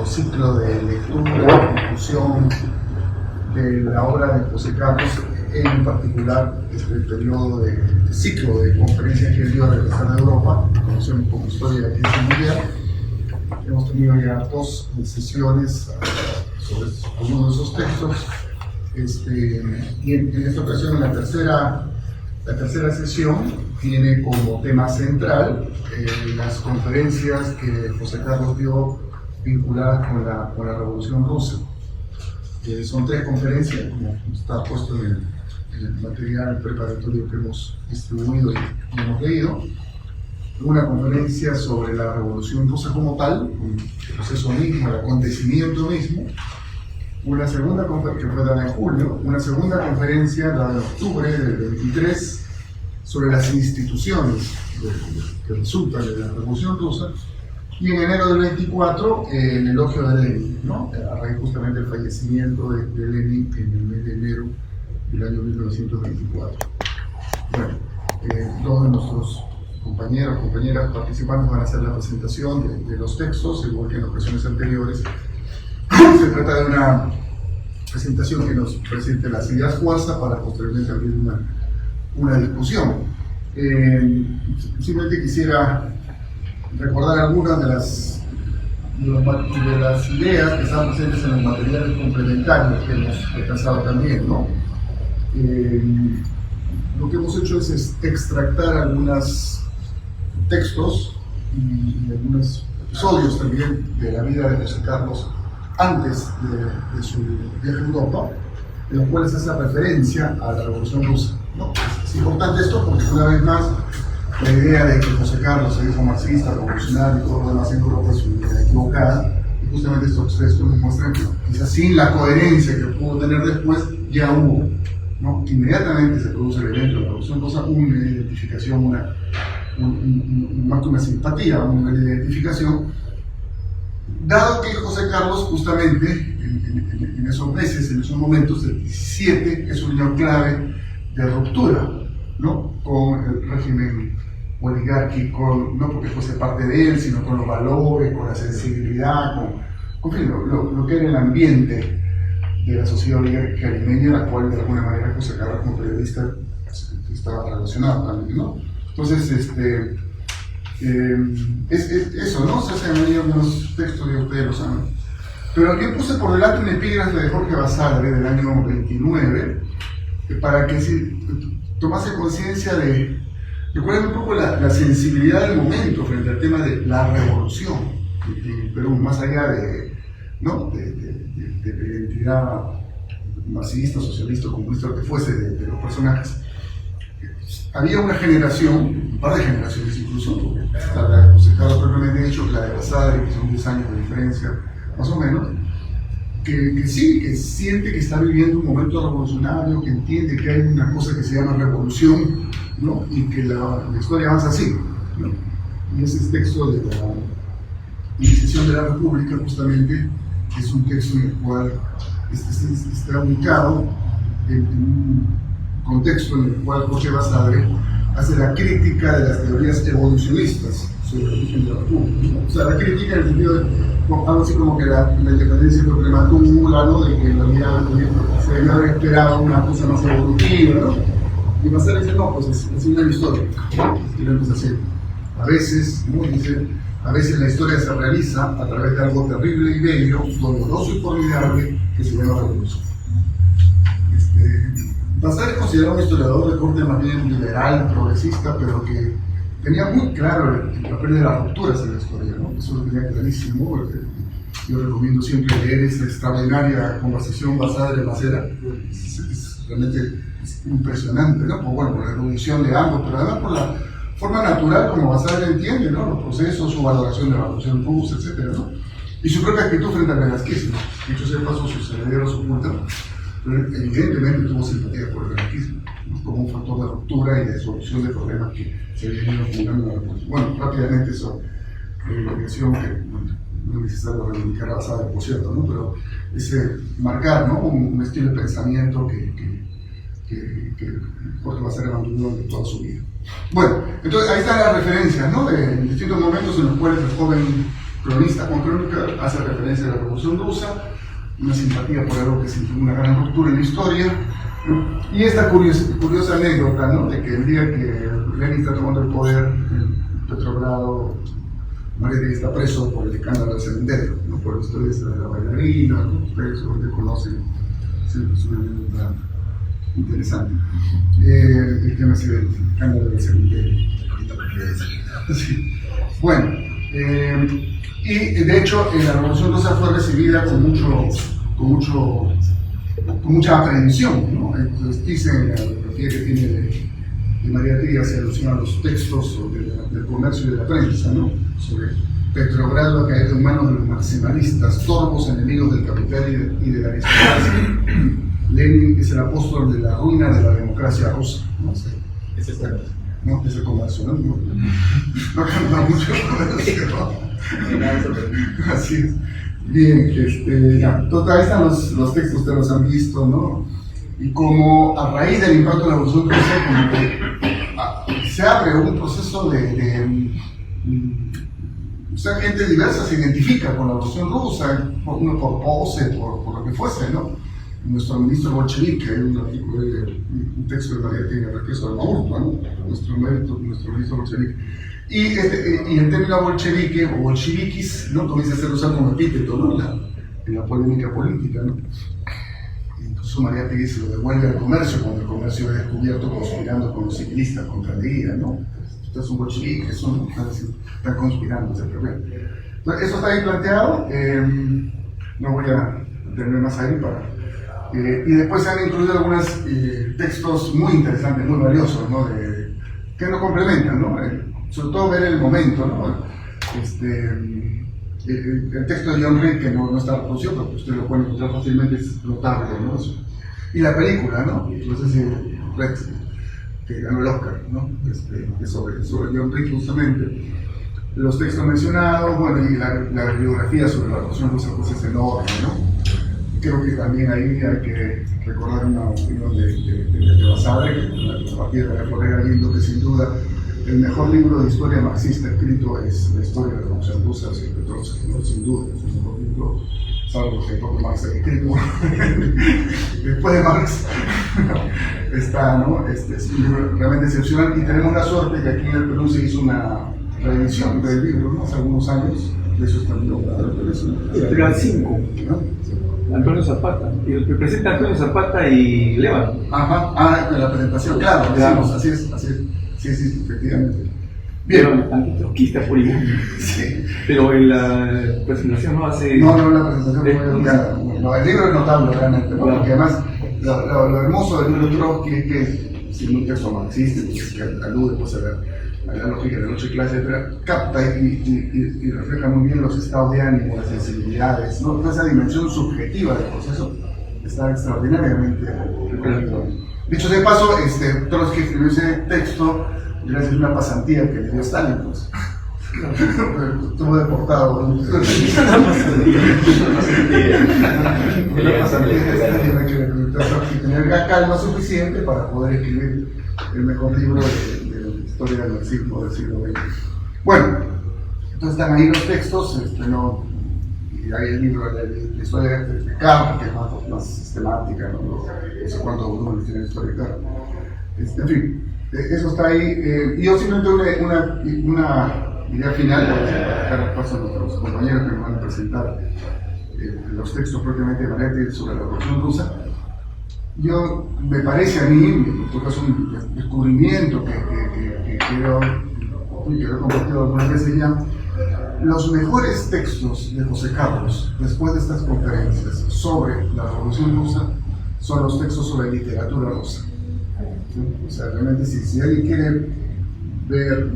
nuestro ciclo de lectura y discusión de la obra de José Carlos, en particular el periodo de ciclo de conferencias que él dio a regresar de Europa, conocemos como Historia de la Crisis Mundial. Hemos tenido ya 2 sesiones sobre algunos de esos textos, y en esta ocasión la tercera sesión tiene como tema central las conferencias que José Carlos dio vinculadas con la Revolución Rusa. Son 3 conferencias, como está puesto en el material preparatorio que hemos distribuido y hemos leído. Una conferencia sobre la Revolución Rusa como tal, el proceso mismo, el acontecimiento mismo. Una segunda conferencia, que fue dada en julio, una segunda conferencia dada en octubre del 23 sobre las instituciones que resultan de la Revolución Rusa, y en enero del 24 el elogio de Lenin, ¿no? A raíz justamente del fallecimiento de Lenin en el mes de enero del año 1924. Bueno, 2 de nuestros compañeras participantes van a hacer la presentación de los textos, igual que en ocasiones anteriores. Se trata de una presentación que nos presente las ideas fuerza para posteriormente abrir una discusión. Simplemente quisiera recordar algunas de las ideas que están presentes en los materiales complementarios que hemos alcanzado también, ¿no? Lo que hemos hecho es extractar algunos textos y algunos episodios también de la vida de José Carlos antes de su viaje a Europa, en los cuales hace referencia a la Revolución Rusa, ¿no? Es importante esto porque, una vez más, la idea de que José Carlos se dijo marxista, revolucionario y todo lo demás en Europa es una idea equivocada, y justamente estos textos nos muestran que quizás sin la coherencia que pudo tener después, ya hubo, ¿no? Inmediatamente se produce el evento de la Revolución Rusa, una identificación, más que una simpatía, un nivel de identificación, dado que José Carlos justamente en esos meses, en esos momentos, el 17 es un año clave de ruptura, ¿no? Con el régimen oligárquico, no porque fuese parte de él, sino con los valores, con la sensibilidad, con fin, lo que era el ambiente de la sociedad oligárquica limeña, la cual de alguna manera José Carlos como periodista estaba relacionado también, ¿no? Entonces, es eso, ¿no? Se hacen ahí algunos textos y ustedes lo saben. Pero aquí puse por delante un epígrafe de Jorge Basadre del año 29, para que tomase conciencia de cuál es un poco la sensibilidad del momento frente al tema de la revolución en Perú, más allá de la identidad marxista, socialista, comunista, lo que fuese de los personajes. Había una generación, un par de generaciones incluso, porque está la de José Carlos propiamente dicho, la de Basadre, que son 10 años de diferencia, más o menos, que sí, que siente que está viviendo un momento revolucionario, que entiende que hay una cosa que se llama revolución, ¿no? Y que la historia avanza así, ¿no? Y ese texto de la iniciación de la República, justamente, es un texto en el cual está ubicado en un contexto en el cual Jorge Basadre hace la crítica de las teorías evolucionistas sobre el origen de la República, ¿no? O sea, la crítica en el sentido de algo así como que la independencia fue prematura, ¿no? De que en realidad se debía haber esperado una cosa más evolutiva, ¿no? Y Basadre dice, no, pues es una historia, ¿no? Es así. A veces, ¿no? Dice, a veces la historia se realiza a través de algo terrible y bello, doloroso y formidable, que se llama revolución. Basadre es considerado un historiador de corte más bien liberal, progresista, pero que tenía muy claro el papel de las rupturas en la historia, ¿no? Eso lo tenía clarísimo. Yo recomiendo siempre leer esa extraordinaria conversación Basadre-Macera. Es realmente impresionante, ¿no? Por la erudición de ambos, pero además por la forma natural como Basadre entiende, ¿no? Los procesos, su valoración de la revolución rusa, etc., ¿no? Y su propia actitud frente al velasquismo. Dicho sea de paso, sus herederos ocultan, pero evidentemente tuvo simpatía por el velasquismo, ¿no? Como un factor de ruptura y de solución de problemas que se habían ido acumulando en la revolución. Bueno, rápidamente eso, la creación que no es necesario reivindicar a Basadre, por cierto, ¿no? Pero ese marcar, ¿no? un estilo de pensamiento que Jorge Basadre mantuvo durante toda su vida. Bueno, entonces ahí están las referencias, ¿no? De distintos momentos en los cuales el joven cronista con crónica, hace referencia a la Revolución Rusa, una simpatía por algo que significó una gran ruptura en la historia, ¿no? Y esta curiosa anécdota, ¿no?, de que el día que Lenin está tomando el poder en Petrogrado, Mariátegui está preso por el escándalo del cementerio, ¿no?, por la historia de la bailarina, ¿no? Ustedes seguramente conocen, es una anécdota interesante. El tema es el escándalo del cementerio. Sí. Bueno, y de hecho la Revolución Rusa fue recibida con mucha aprehensión, ¿no? Entonces dicen, la biografía que tiene de Mariátegui hace alusión a los textos del comercio y de la prensa, ¿no?, sobre Petrogrado ha caído en manos de los maximalistas, torpos enemigos del capital y de la aristocracia. Lenin es el apóstol de la ruina de la democracia rusa, ¿no? Ese es el, ¿no?, es el comercio, ¿no? No canta mucho el comercio, ¿no? Así es. Bien, ya. Total, ahí están los textos, ustedes los han visto, ¿no? Y como a raíz del impacto de la Revolución Rusa, como que se abre un proceso o sea, gente diversa se identifica con la Revolución Rusa, uno por pose, por lo que fuese, ¿no? Nuestro ministro bolchevique, hay un artículo, un texto de Mariátegui en el regreso del Maurto, ¿no? Nuestro ministro bolchevique. Y el término bolchevique o bolcheviquis, ¿no?, comienza a ser usado como epíteto, ¿no?, en la polémica política, ¿no? Incluso Mariátegui se lo devuelve al comercio cuando el comercio es descubierto conspirando con los ciclistas contra Leguía, ¿no? Esto es un bolchevique, eso están conspirando, etc. Entonces, eso está ahí planteado, no voy a detenerme más ahí y después se han incluido algunos textos muy interesantes, muy valiosos, ¿no?, que nos complementan, ¿no? Sobre todo ver el momento, ¿no? El texto de John Reed, que no está reproducido, pero que usted lo puede encontrar fácilmente, es notable, ¿no? Y la película, ¿no? No sé si Reed, que ganó el Oscar, ¿no? Sobre John Reed, justamente. Los textos mencionados, bueno, y la bibliografía sobre la Revolución Rusa, pues es enorme, ¿no? Creo que también ahí hay que recordar una opinión de Basadre, que a partir de la Florera Galindo, que sin duda el mejor libro de historia marxista escrito es la historia de la Revolución Rusa, ¿no? Sin duda, es un mejor libro, salvo que el propio Marx ha escrito. Después de Marx está, ¿no? Es un libro realmente excepcional, y tenemos la suerte que aquí en el Perú se hizo una reedición del libro, ¿no?, hace algunos años. De eso está muy logrado, pero al 5, ¿no? Antonio Zapata, el presenta Antonio Zapata y Leva. Ajá, en la presentación, claro, digamos, así es, sí, efectivamente. Bien. Antitrotskista por igual. Sí. Pero en la presentación no hace. No, la presentación no, el libro es notable realmente, ¿no? Porque además lo hermoso del libro Trotsky es que, sin un texto marxista, que alude pues, a la lógica de la lucha de clase, capta y refleja muy bien los estados de ánimo, las sensibilidades, ¿no? Toda esa dimensión subjetiva del proceso está extraordinariamente representada. Dicho de paso, Trotsky escribió ese texto gracias a una pasantía que le dio Stalin, pues. Estuvo deportado. Una pasantía de Stalin que tener la calma suficiente para poder escribir el mejor libro de la historia del marxismo del siglo XX. Bueno, entonces están ahí los textos, y hay el libro de la historia de Carr, que es más sistemática, no sé cuántos volúmenes tiene la historia de Carr. En fin, eso está ahí. Y yo simplemente una idea final, para dejar paso a nuestros compañeros que nos van a presentar los textos propiamente de Mariátegui sobre la Revolución Rusa. Me parece a mí, porque es un descubrimiento que he compartido algunas veces ya, los mejores textos de José Carlos, después de estas conferencias sobre la Revolución Rusa, son los textos sobre literatura rusa. ¿Sí? O sea, realmente si alguien quiere ver,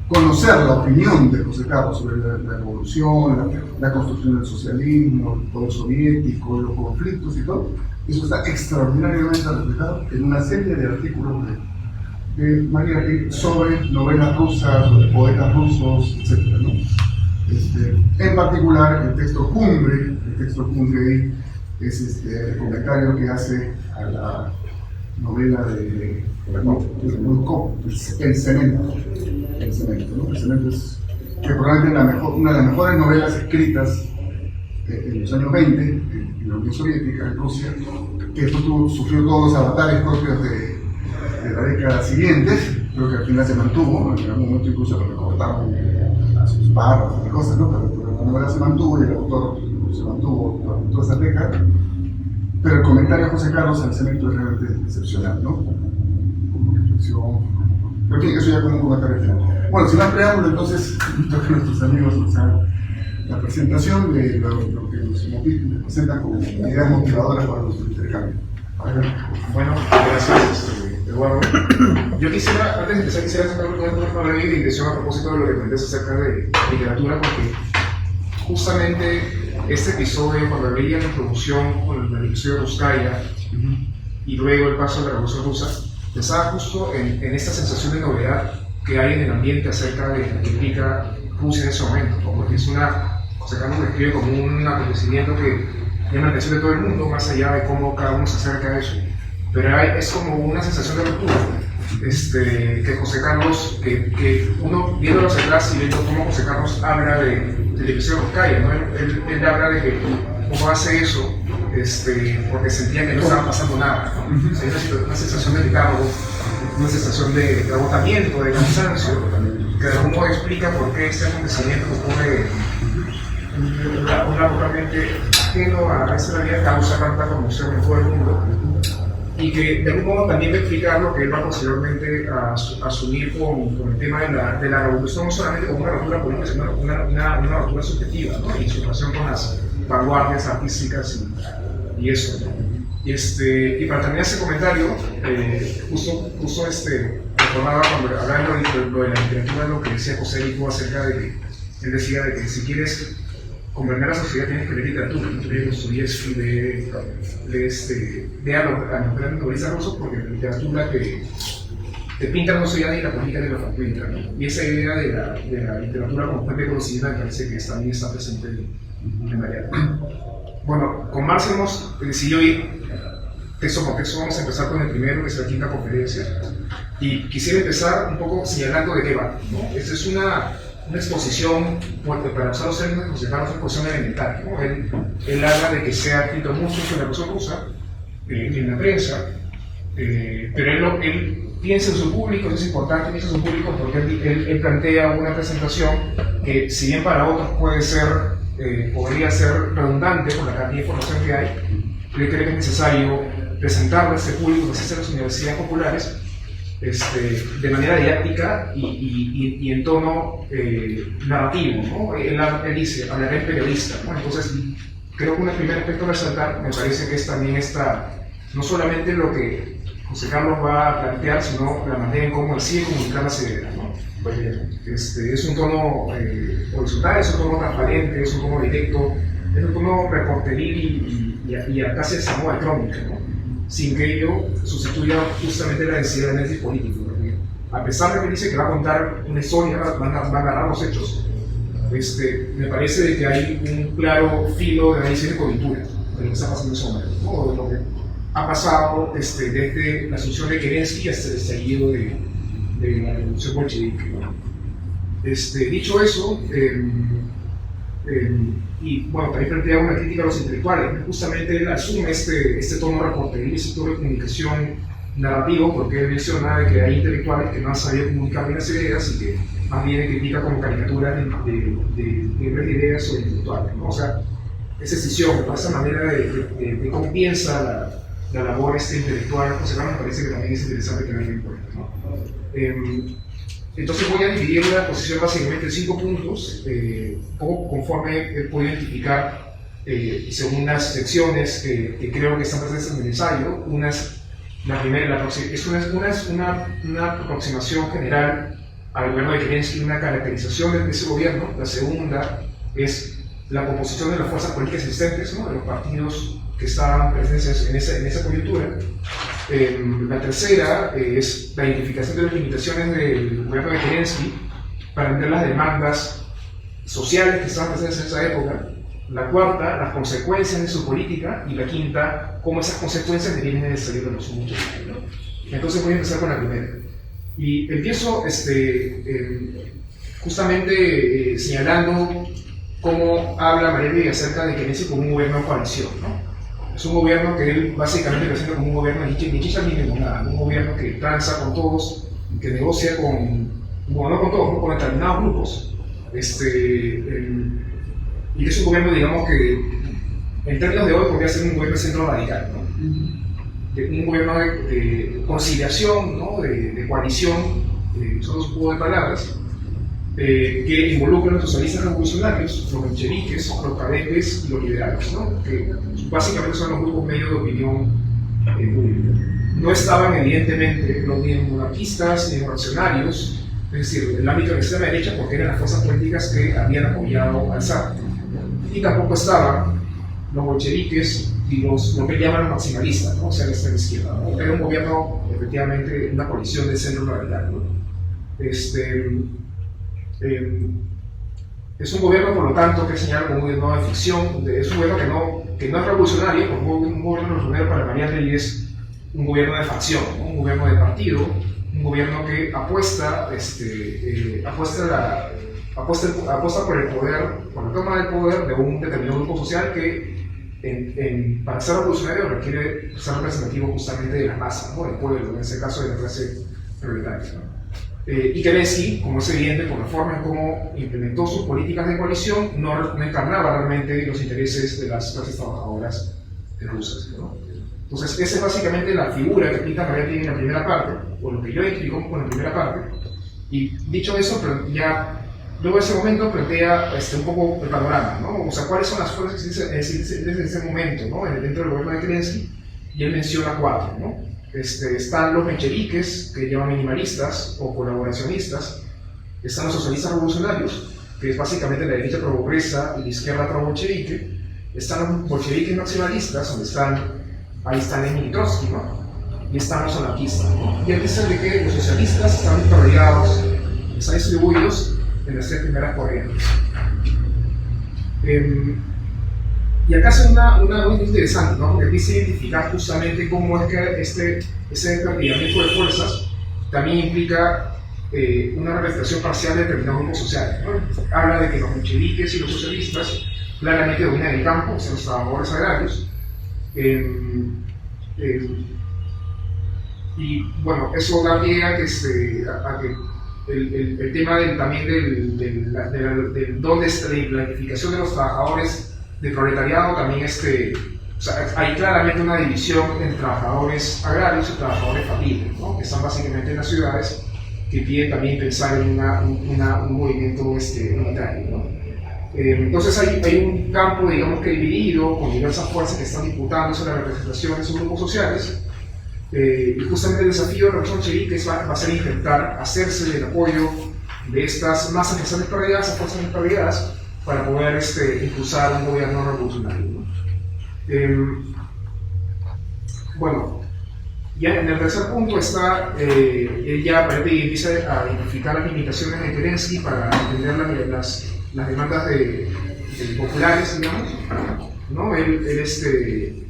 conocer la opinión de José Carlos sobre la revolución, la construcción del socialismo, el poder soviético, los conflictos y todo, eso está extraordinariamente reflejado en una serie de artículos de Mariátegui sobre novelas rusas, sobre poetas rusos, etc., ¿no? En particular, el texto cumbre ahí es el comentario que hace a la novela de Bulgakov, El cemento, ¿no? El cemento es que probablemente una de las mejores novelas escritas en los años 20 en la Unión Soviética, en Rusia, que después sufrió todos los avatares propios de la década siguiente, creo que al final se mantuvo, en algún momento incluso lo recortaron a sus párrafos y cosas, ¿no? Pero la novela se mantuvo y el autor se mantuvo durante toda esa década. Pero el comentario de José Carlos al cemento es realmente excepcional, ¿no? Como reflexión. Pero en fin, eso ya como un comentario final. Bueno, sin más preámbulo, entonces, espero que nuestros amigos nos hagan la presentación de lo que nos presentan como ideas motivadoras para nuestro intercambio. Bueno, gracias, Eduardo. Yo quisiera, antes de empezar, hacer una breve digresión a propósito de lo que comentas acerca de literatura, porque justamente este episodio, cuando leía la introducción con el episodio de Ruskaya y luego el paso de la Revolución Rusa, pensaba justo en esta sensación de novedad que hay en el ambiente acerca de lo que implica Rusia en ese momento, ¿no? Porque es José Carlos lo describe como un acontecimiento que llama la atención de todo el mundo, más allá de cómo cada uno se acerca a eso. Pero es como una sensación de ruptura, que José Carlos, que uno viéndolo hacia atrás y viendo cómo José Carlos habla del episodio de Ruskaya, ¿no? Él habla de que cómo hace eso, porque sentía que no estaba pasando nada, ¿no? O sea, hay una sensación de letargo, una sensación de agotamiento, de cansancio, que de algún modo explica por qué este acontecimiento ocurre un lado realmente ajeno a esa realidad, causa tanta conmoción en todo el mundo, y que de algún modo también va a explicar lo que él va posteriormente a asumir con el tema de la revolución, no solamente como una ruptura política, sino una ruptura subjetiva, ¿no? Y su relación con las vanguardias artísticas y eso, ¿no? Y para terminar ese comentario, justo recordaba cuando hablaba de la literatura, lo que decía José Rico acerca de que él decía de que si quieres comprender la sociedad tienes que leer literatura, ¿no? Leer Dostoyevsky, de a los grandes novelistas rusos, porque la literatura te pinta la sociedad y la política te lo facilita, ¿no? Y esa idea de la literatura como fuente de conocimiento me parece que también está presente en Mariana. Bueno, con Marx hemos decidido ir texto por texto. Vamos a empezar con el primero, que es la quinta conferencia. Y quisiera empezar un poco señalando de qué va, ¿no? Esta es una exposición, para usar los términos de José Carlos, una exposición elemental, ¿no? Él habla de que se ha escrito mucho sobre la Revolución Rusa en la prensa, pero él piensa en su público, eso es importante, piensa en su público porque él plantea una presentación que, si bien para otros podría ser redundante por la cantidad de información que hay, él cree que es necesario presentarlo a este público que se hace en las universidades populares de manera didáctica y en tono narrativo, ¿no? Él dice, hablaré en periodista, ¿no? Entonces, creo que un primer aspecto a resaltar me parece que es también no solamente lo que José Carlos va a plantear, sino la manera en cómo él sigue comunicar las ideas, ¿no? Es un tono horizontal, es un tono transparente, es un tono directo, es un tono reporteril y casi de esa moda crónica, ¿no? Sin que ello sustituya justamente la necesidad de análisis político. Porque a pesar de que dice que va a contar una historia, va a narrar los hechos, me parece de que hay un claro filo de análisis de coyuntura de lo que está pasando en ese momento, ¿no? De lo que ha pasado desde la asunción de Kerensky hasta el estallido de la revolución bolchevique, ¿no? Dicho eso, y bueno, también plantea una crítica a los intelectuales. Justamente él asume este tono reporteril, este tono de comunicación narrativo, porque él menciona de que hay intelectuales que no han sabido comunicar bien las ideas y que más bien critica como caricaturas de ideas o intelectuales, ¿no? O sea, esa escisión, esa manera de cómo piensa la labor intelectual, José Carlos, me parece que también es interesante que alguien por esto, ¿no? Entonces voy a dividir la exposición básicamente en 5 puntos, conforme he podido identificar según las secciones que creo que están presentes en el ensayo. La primera es una aproximación general al gobierno de Kerensky, una caracterización de ese gobierno. La segunda es la composición de las fuerzas políticas existentes, ¿no? De los partidos que estaban presentes en esa coyuntura. La tercera es la identificación de las limitaciones del gobierno de Kerensky para entender las demandas sociales que estaban presentes en esa época. La cuarta, las consecuencias de su política. Y la quinta, cómo esas consecuencias derivan de salir de los muchos, ¿no? Entonces voy a empezar con la primera. Y empiezo justamente señalando cómo habla Marelli acerca de Kerenski como un gobierno de coalición, ¿no? Es un gobierno que él básicamente presenta como un gobierno ni chicha ni limonada, un gobierno que tranza con todos, que negocia con, bueno, no con todos, ¿no? Con determinados grupos. Y es un gobierno, digamos, que en términos de hoy podría ser un gobierno de centro radical, ¿no? Un gobierno de conciliación, ¿no? de coalición, son dos juegos de palabras, que involucran a los socialistas revolucionarios, los mencheviques, los cadepes y los liberales, ¿no? Que básicamente son los grupos medios de opinión pública. No estaban evidentemente los ni monarquistas ni reaccionarios, es decir, el ámbito de la extrema derecha, porque eran las fuerzas políticas que habían apoyado al zar. Y tampoco estaban los bolcheviques y lo que llaman los maximalistas, ¿no? O sea, la extrema izquierda, ¿no? Era un gobierno, efectivamente, una coalición de centro radical, ¿no? Es un gobierno, por lo tanto, que señala como un gobierno de ficción, es un gobierno que no es revolucionario, porque un gobierno revolucionario para Mariátegui es un gobierno de facción, ¿no? Un gobierno de partido, un gobierno que apuesta por el poder, por la toma del poder de un determinado grupo social que para ser revolucionario requiere ser representativo justamente de la masa, ¿no? Del pueblo, en este caso de la clase proletaria, ¿no? Y Kerenski, como es evidente por la forma en cómo implementó sus políticas de coalición, no encarnaba realmente los intereses de las clases trabajadoras rusas, ¿no? Entonces, esa es básicamente la figura que pinta Mariátegui en la primera parte, o lo que yo explico con la primera parte. Y dicho eso, ya luego de ese momento plantea un poco el panorama, ¿no? O sea, cuáles son las fuerzas que existen desde ese momento, ¿no? Dentro del gobierno de Kerenski, y él menciona 4, ¿no? Están los mencheviques, que llaman minimalistas o colaboracionistas, están los socialistas revolucionarios, que es básicamente la derecha progresa y la izquierda pro-bolchevique, están los bolcheviques maximalistas, donde ahí están Lenin y Trotsky, ¿no? Y están los anarquistas, ¿no? Y él dice de que los socialistas están desarrollados, están distribuidos en las 3 primeras corrientes. Y acá hace una muy interesante, ¿no? Porque dice identificar justamente cómo es que ese desplazamiento de fuerzas también implica una representación parcial de determinados grupos sociales, ¿no? Habla de que los mencheviques y los socialistas claramente dominan el campo, o sea, los trabajadores agrarios. Y bueno, eso da pie a que el tema también del dónde está la identificación de los trabajadores del proletariado también o sea, hay claramente una división entre trabajadores agrarios y trabajadores familiares, ¿no? Que están básicamente en las ciudades, que piden también pensar en un movimiento unitario, ¿no? Entonces hay un campo, digamos que dividido, con diversas fuerzas que están disputándose la representación de esos grupos sociales, y justamente el desafío de la revolución bolchevique va a ser intentar hacerse del apoyo de estas masas que están descarriadas, esas fuerzas descarriadas, para poder impulsar un gobierno revolucionario, ¿no? Bueno, ya en el tercer punto está, él ya aparentemente empieza a identificar las limitaciones de Kerenski para entender las demandas populares, digamos, ¿no? Él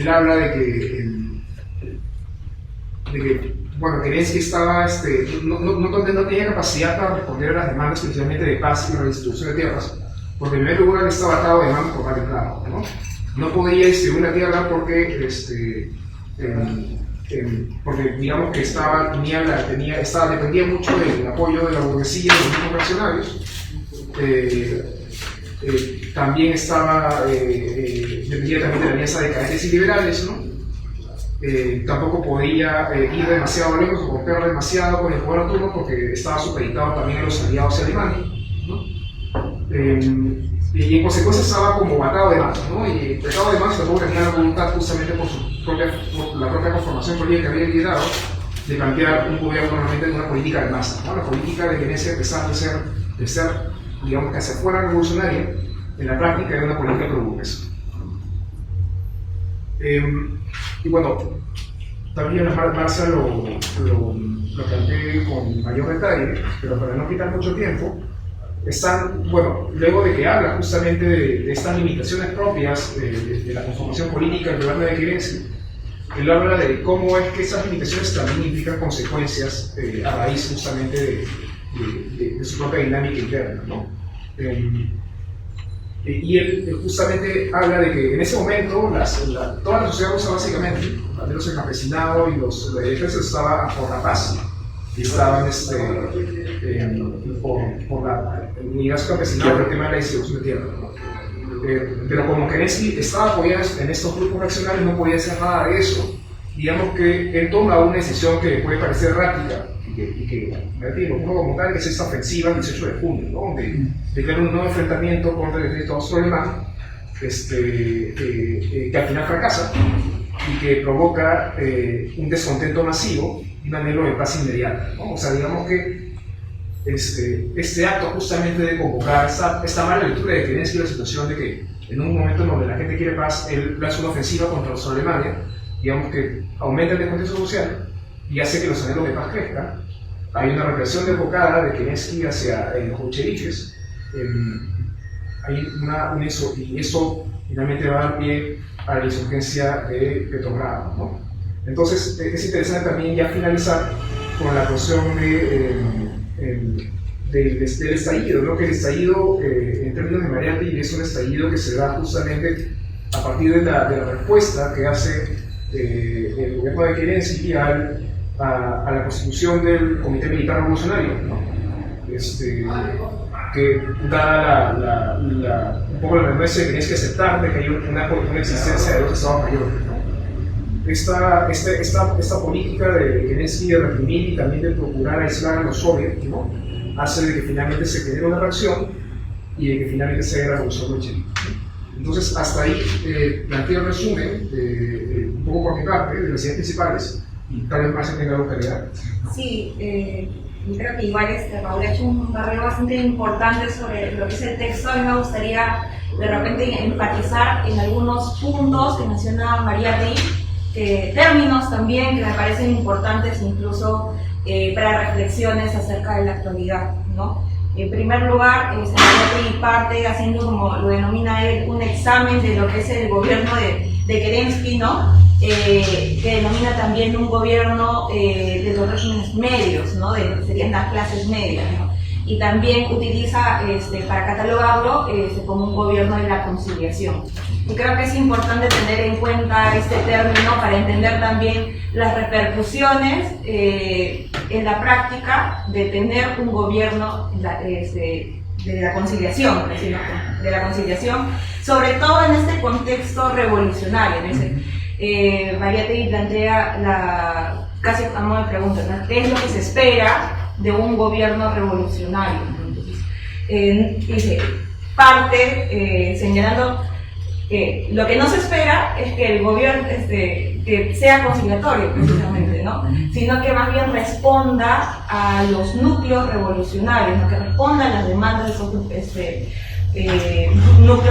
habla de que bueno, Kerenski estaba, no tenía capacidad para responder a las demandas, principalmente de paz y redistribución de tierras, porque en primer lugar él estaba atado de manos por varios lados, ¿no? No podía distribuir la tierra porque, porque digamos que dependía mucho del apoyo de la burguesía y de los grupos reaccionarios. También dependía también de la alianza de cadentes y liberales, ¿no? Tampoco podía ir demasiado lejos o romper demasiado con el poder autónomo porque estaba supeditado también a los aliados alemanes, ¿no? Y en consecuencia estaba como atado de manos, ¿no? Y atado de manos tampoco tenía la voluntad, justamente por la propia conformación política que había liderado, de plantear un gobierno normalmente de una política de masa, ¿no? La política de Kerenski empezaba de ser, digamos, que hacia fuera revolucionaria, en la práctica era una política pro-burguesa. Y bueno, también Marcia lo planteé con mayor detalle, pero para no quitar mucho tiempo, bueno, luego de que habla justamente de estas limitaciones propias de la conformación política del gobierno de Kerenski, él habla de cómo es que esas limitaciones también implican consecuencias a raíz justamente de su propia dinámica interna, ¿no? Y él justamente habla de que en ese momento toda la sociedad rusa básicamente, al menos el campesinado y los defensores estaban por la paz y estaban por la unidad campesinada por el tema de la distribución de tierra, ¿no? Pero como Kerensky estaba apoyado en estos grupos reaccionarios, no podía hacer nada de eso. Digamos que él toma una decisión que puede parecer errática y que lo pongo como tal, que es esta ofensiva el 18 de junio, ¿no? Donde declara un nuevo enfrentamiento contra el ejército austro-alemán, que al final fracasa y que provoca un descontento masivo y un anhelo de paz inmediata, ¿no? O sea, digamos que este acto justamente de convocar esta mala lectura de Kerensky, la situación de que en un momento en donde la gente quiere paz, él lanza una ofensiva contra Alemania, digamos que aumenta el descontento social y hace que los anhelos de paz crezcan. Hay una represión desbocada de Kerensky hacia los bolcheviques, y eso finalmente va a dar pie a la insurgencia de Petrogrado, ¿no? Entonces es interesante también ya finalizar con la cuestión del estallido, ¿no? Que el estallido en términos de Mariátegui es un estallido que se da justamente a partir de la respuesta que hace el gobierno de Kerensky a la constitución del Comité Militar Revolucionario, ¿no? Que da un poco la renuencia de Kerensky aceptar de que hay una existencia de dos estados mayores, ¿no? Esta política de Kerensky de reprimir y también de procurar aislar a los soviets, ¿no? Hace de que finalmente se genere una reacción y de que finalmente se haga la revolución bolchevique. Entonces, hasta ahí planteo el resumen, un poco por mi parte, de las ideas principales, y tal vez más tenga algo que agregar. Sí, yo creo que igual Raúl ha hecho un barrio bastante importante sobre lo que es el texto. A mí me gustaría de repente enfatizar en algunos puntos que menciona Mariátegui, términos también que me parecen importantes incluso para reflexiones acerca de la actualidad, ¿no? En primer lugar, Mariátegui parte haciendo, como lo denomina él, un examen de lo que es el gobierno de Kerensky, ¿no? Que denomina también un gobierno de los regímenes medios, ¿no? De lo que serían las clases medias, ¿no? Y también utiliza para catalogarlo como un gobierno de la conciliación. Y creo que es importante tener en cuenta este término para entender también las repercusiones en la práctica de tener un gobierno de la conciliación, sobre todo en este contexto revolucionario. Mariátegui plantea casi a modo de pregunta, ¿no? ¿Qué es lo que se espera de un gobierno revolucionario? Entonces, dice, parte señalando que lo que no se espera es que el gobierno que sea conciliatorio precisamente, ¿no? Sino que más bien responda a los núcleos revolucionarios, ¿no? Que responda a las demandas de esos núcleos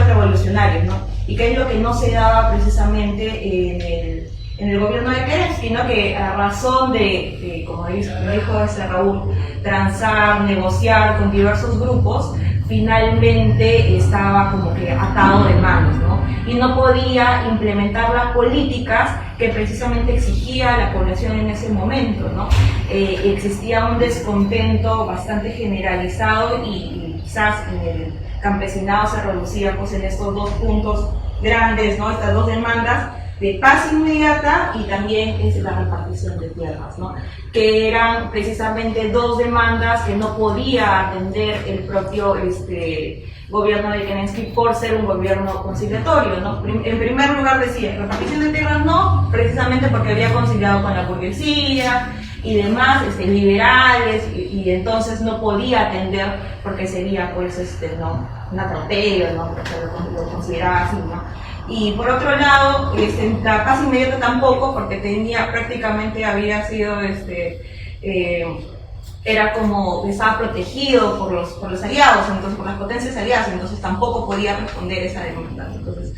revolucionarios, ¿no? Y que es lo que no se daba precisamente en el gobierno de Kerensky, ¿no? Que a razón de como dijo Raúl, transar, negociar con diversos grupos, finalmente estaba como que atado de manos, ¿no? Y no podía implementar las políticas que precisamente exigía la población en ese momento, ¿no? Existía un descontento bastante generalizado y quizás en el campesinado se reducía pues en estos dos puntos grandes, ¿no? Estas dos demandas de paz inmediata y también la repartición de tierras, ¿no? Que eran precisamente dos demandas que no podía atender el propio gobierno de Kerensky por ser un gobierno conciliatorio, ¿no? En primer lugar decía, repartición de tierras no, precisamente porque había conciliado con la burguesía y demás, liberales, y entonces no podía atender porque sería pues ¿no? un atropello, ¿no? Porque lo consideraba así, ¿no? Y por otro lado, la paz inmediata tampoco, porque había sido, era como, estaba protegido por los aliados, entonces por las potencias aliadas, entonces tampoco podía responder esa demanda. Entonces,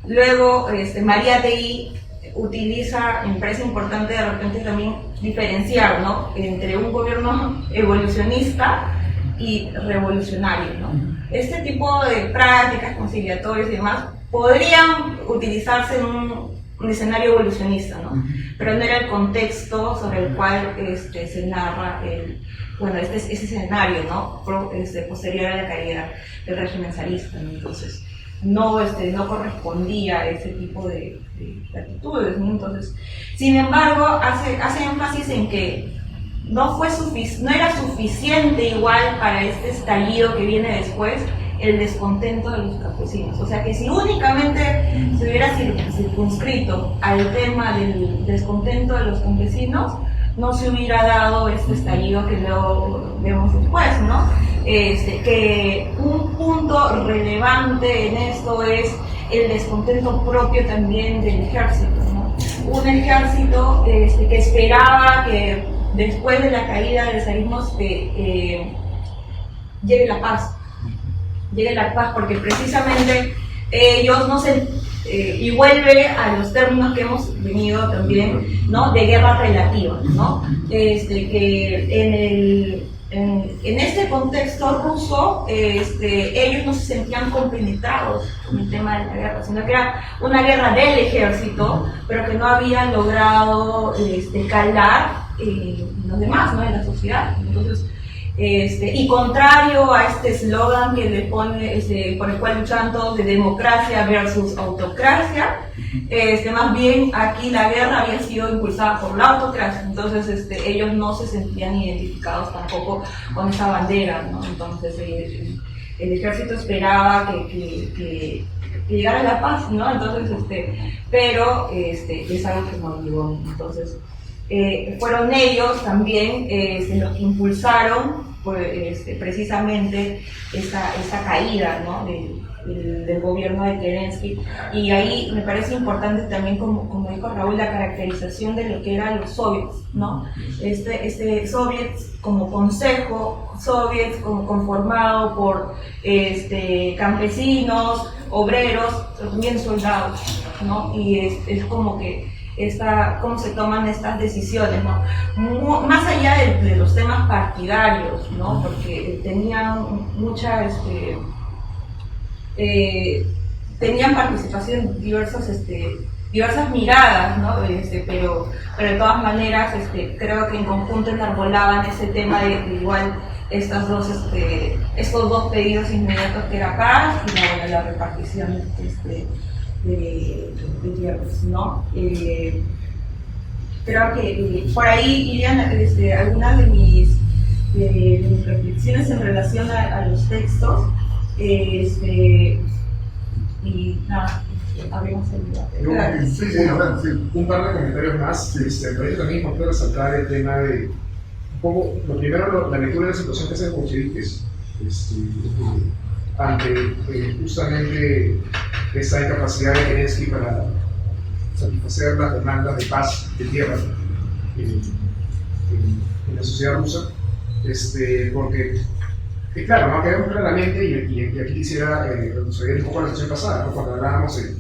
luego, Mariátegui utiliza, me parece importante de repente también diferenciar, ¿no? Entre un gobierno evolucionista y revolucionario, ¿no? Este tipo de prácticas conciliatorias y demás podrían utilizarse en un escenario evolucionista, ¿no? Pero no era el contexto sobre el cual se narra bueno, este escenario, ¿no? Posterior a la caída del régimen zarista, ¿no? Entonces no correspondía a ese tipo de actitudes, ¿no? Entonces, sin embargo, hace énfasis en que no era suficiente igual para este estallido que viene después el descontento de los campesinos. O sea que si únicamente se hubiera circunscrito al tema del descontento de los campesinos, no se hubiera dado este estallido que luego vemos después, ¿no? Que un punto relevante en esto es el descontento propio también del ejército, ¿no? Un ejército que esperaba que después de la caída del zarismo llegue la paz, porque precisamente ellos no se... y vuelve a los términos que hemos venido también, ¿no? De guerra relativa, ¿no? Que en este contexto ruso, ellos no se sentían compenetrados con el tema de la guerra, sino que era una guerra del ejército, pero que no habían logrado calar los demás, ¿no? En la sociedad. Entonces, y contrario a este eslogan que le pone, por el cual luchan todos, de democracia versus autocracia, más bien aquí la guerra había sido impulsada por la autocracia, entonces ellos no se sentían identificados tampoco con esa bandera, ¿no? Entonces el ejército esperaba que llegara la paz, ¿no? Entonces, pero es algo que no llegó, entonces fueron ellos también los que impulsaron precisamente esa caída, ¿no? del gobierno de Kerensky, y ahí me parece importante también, como dijo Raúl, la caracterización de lo que eran los soviets, ¿no? Soviets como consejo, soviets conformado por campesinos, obreros, también soldados, ¿no? Y es como que cómo se toman estas decisiones, ¿no? Más allá de los temas partidarios, ¿no? Porque tenían tenían participación diversas miradas, ¿no? Pero de todas maneras creo que en conjunto enarbolaban ese tema de igual estos dos pedidos inmediatos, que era paz y la repartición de tierras, ¿no? Creo que por ahí irían algunas de mis reflexiones en relación a los textos, y nada, abrimos el debate. Sí, Un par de comentarios más. Me parece también importante resaltar el tema de un poco, lo primero, la lectura de la situación que hace con bolcheviques ante justamente esa incapacidad de Kerensky para satisfacer las demandas de paz de tierra en la sociedad rusa, porque claro, ¿no? Quedamos claramente, y aquí quisiera retroceder un poco a la sesión pasada, ¿no? Cuando hablábamos de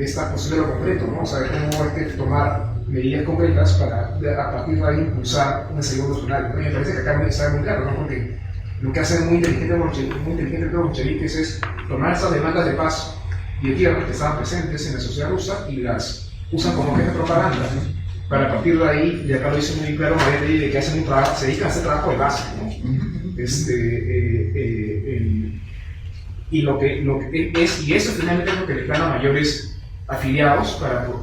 esta posición de lo concreto, ¿no? O sea, de cómo hay que tomar medidas concretas para a partir de ahí impulsar un escenario revolucionario, ¿no? Y me parece que acá está muy claro, ¿no? Porque lo que hacen muy inteligente los bolcheviques es tomar esas demandas de paz y de tierra que estaban presentes en la sociedad rusa y las usan como objeto de propaganda, ¿no? Para a partir de ahí, y acá lo dice muy claro Mariette, de que hacen un trabajo, se dedican a hacer trabajo de base, ¿no? Y lo que es, y eso finalmente es lo que les dan a mayores afiliados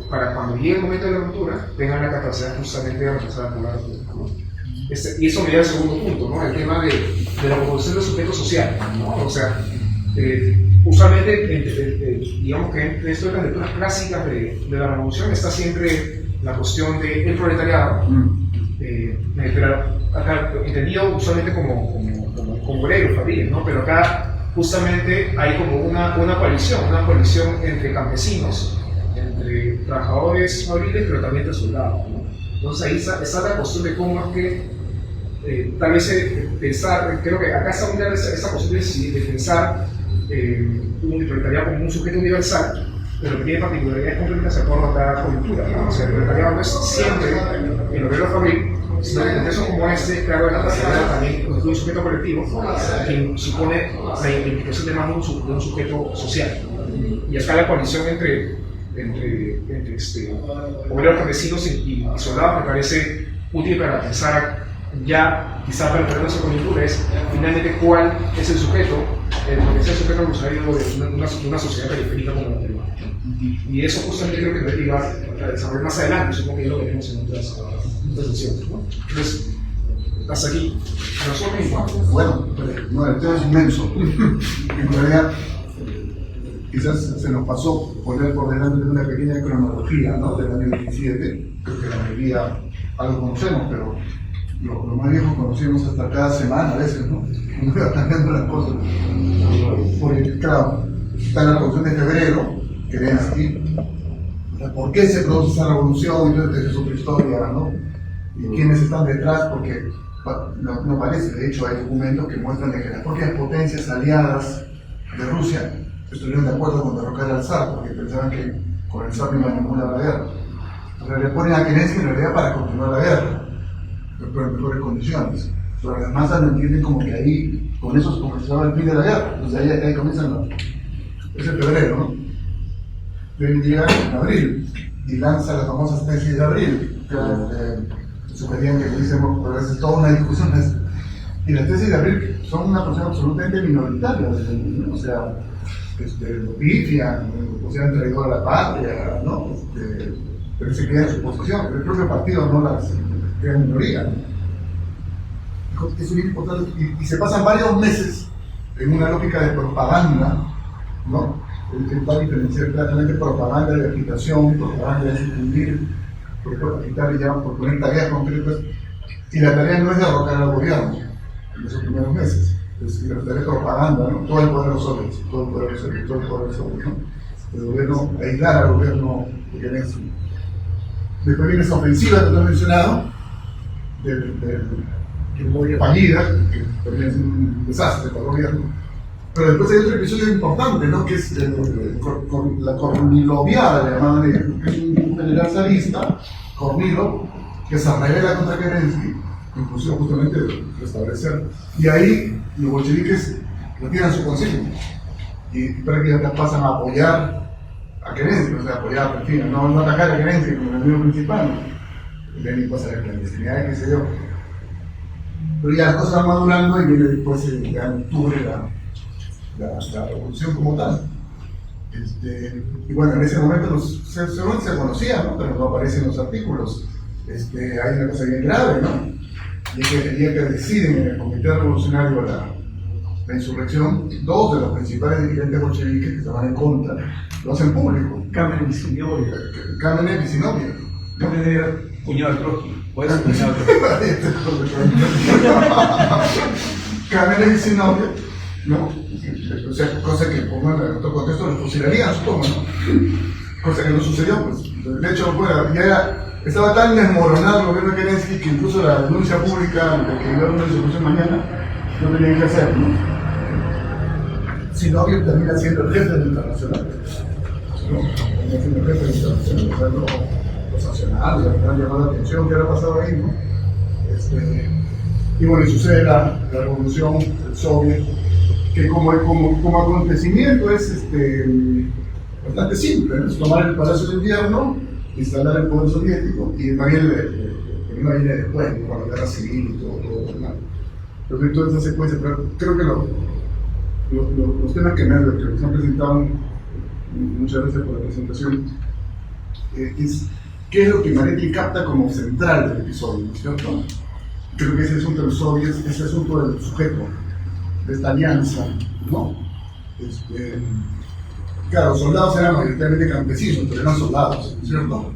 para cuando llegue el momento de la ruptura tengan la capacidad justamente de reemplazar a la ruptura, ¿no? Y eso me lleva al segundo punto, ¿no? El tema de la composición del sujeto social, ¿no? O sea, usualmente, digamos que en esto de las lecturas clásicas de la revolución está siempre la cuestión del proletariado, pero acá entendido usualmente como obreros, familias, ¿no? Pero acá justamente hay como una coalición entre campesinos, entre trabajadores fabriles, pero también entre soldados, ¿no? Entonces ahí está la cuestión de cómo es que tal vez pensar, creo que acá está muy clara esa cuestión de pensar un proletariado como un sujeto universal, pero que tiene particularidades concretas de acuerdo a cada coyuntura, ¿no? O sea, el proletariado no es siempre el obrero fabril, sino que en casos como claro, la capacidad también incluye un sujeto colectivo, que supone la implicación de más de un sujeto social. Y acá la coalición entre obreros campesinos y soldados me parece útil para pensar ya quizá para entender esa coyuntura es finalmente cuál es el sujeto, porque es el sujeto revolucionario de una sociedad periférica como la peruana. Y eso justamente creo que nos va a desarrollar más adelante, supongo que es lo que tenemos en otras sesiones, ¿no? Entonces, hasta aquí, resumen y cuatro. Bueno, no, el tema es inmenso. En realidad, quizás se nos pasó poner por delante una pequeña cronología, ¿no? Del año 27, creo que la mayoría algo conocemos, pero lo más viejo conocemos hasta cada semana a veces, ¿no? Uno iba cambiando las cosas. Porque, claro, está la revolución de febrero, Kerensky, ¿por qué se produce esa revolución? Entonces es otra historia, ¿no? Y quiénes están detrás, porque no parece, de hecho hay documentos que muestran que las propias potencias aliadas de Rusia estuvieron de acuerdo con derrocar al zar, porque pensaban que con el zar no iba a ninguna la guerra. Entonces le ponen a Kerensky en realidad para continuar la guerra, pero en mejores condiciones. Pero las masas lo entienden como que ahí, con eso comenzaba el fin de la guerra. Entonces ahí comienzan es el febrero, ¿no? Luego llega en abril y lanza las famosas tesis de abril, que sugerían que hubiésemos, pero es toda una discusión. Y las tesis de abril son una posición absolutamente minoritaria, ¿no? O sea, lo pifian, lo consideran traidor a la patria, ¿no? Pero se queda en su posición, pero el propio partido no las queda en minoría, ¿no? Es muy importante, y se pasan varios meses en una lógica de propaganda, ¿no? Él va a diferenciar claramente propaganda de agitación, propaganda de difundir, por agitar ya, por poner tareas concretas, y la tarea no es derrocar al gobierno en esos primeros meses, es la tarea de propaganda, ¿no? Todo el poder de los soviets, todo el poder de los soviets, todo el poder de los soviets, ¿no? El gobierno, aislar al gobierno de Kerensky. Después viene esa ofensiva que te he mencionado, que muy fallida, que también es un desastre para el gobierno. Pero después hay otro episodio importante, ¿no? Que es la Korniloviada, le llamaban ellos, que es un general zarista, Kornilov, que se revela contra Kerensky, incluso justamente restablecer. Y ahí los bolcheviques retiran su consigna y prácticamente pasan a apoyar a Kerensky, o sea, apoyar, en fin, no atacar a Kerensky como el enemigo principal. Lenin pasa a la clandestinidad, qué sé yo. Pero ya las cosas van madurando y viene después en octubre la revolución como tal. Y bueno, en ese momento se conocía, ¿no? Pero no aparecen los artículos. Hay una cosa bien grave, ¿no? Y es que el día que deciden en el Comité Revolucionario la insurrección, dos de los principales dirigentes bolcheviques que estaban en contra lo hacen público. Kamenev y Zinoviev. Kamenev y Zinoviev. Kamenev era cuñado de Trotsky. ¿Puede ser cuñado de Trotsky? Kamenev y Zinoviev, ¿no? O sea, cosa que en otro contexto los fusilarían, supongo, ¿no? Cosa que no sucedió, pues. De hecho, bueno, estaba tan desmoronado el gobierno de Kerensky que incluso la denuncia pública de que iba a haber una disolución mañana no tenían que hacer, ¿no? Zinoviev termina siendo el jefe del internacional, ¿no? Termina siendo el jefe del internacional, los nacionales, han llamado la atención qué había pasado ahí, ¿no? Y bueno, y sucede la revolución del soviet, que como acontecimiento es bastante simple, ¿no? Es tomar el Palacio de Invierno, instalar el poder soviético, y también no viene después, ¿no? Con la guerra civil y todo lo demás. Pero toda esa secuencia, pero creo que los temas que se han presentado muchas veces por la presentación es qué es lo que Maretti capta como central del episodio, ¿no es cierto? Creo que ese asunto del soviet, ese asunto del sujeto, de esta alianza, ¿no? Claro, los soldados eran mayoritariamente campesinos, pero eran soldados, ¿cierto?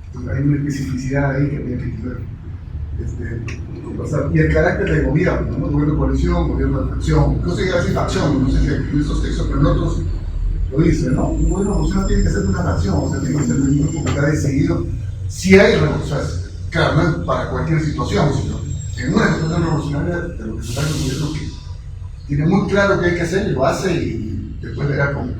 Entonces, hay una especificidad ahí que había que pasar. Y el carácter de gobierno, ¿no? Gobierno de coalición, gobierno de facción. No sé qué hace facción, no sé si en estos textos, pero en otros lo dicen, ¿no? Un gobierno de revolución tiene que ser una facción, o sea, tiene que ser un grupo que está decidido. Si hay revoluciones, claro, no es para cualquier situación, sino en una situación revolucionaria, de lo que se trata es un gobierno que tiene muy claro qué hay que hacer y lo hace, y después verá cómo.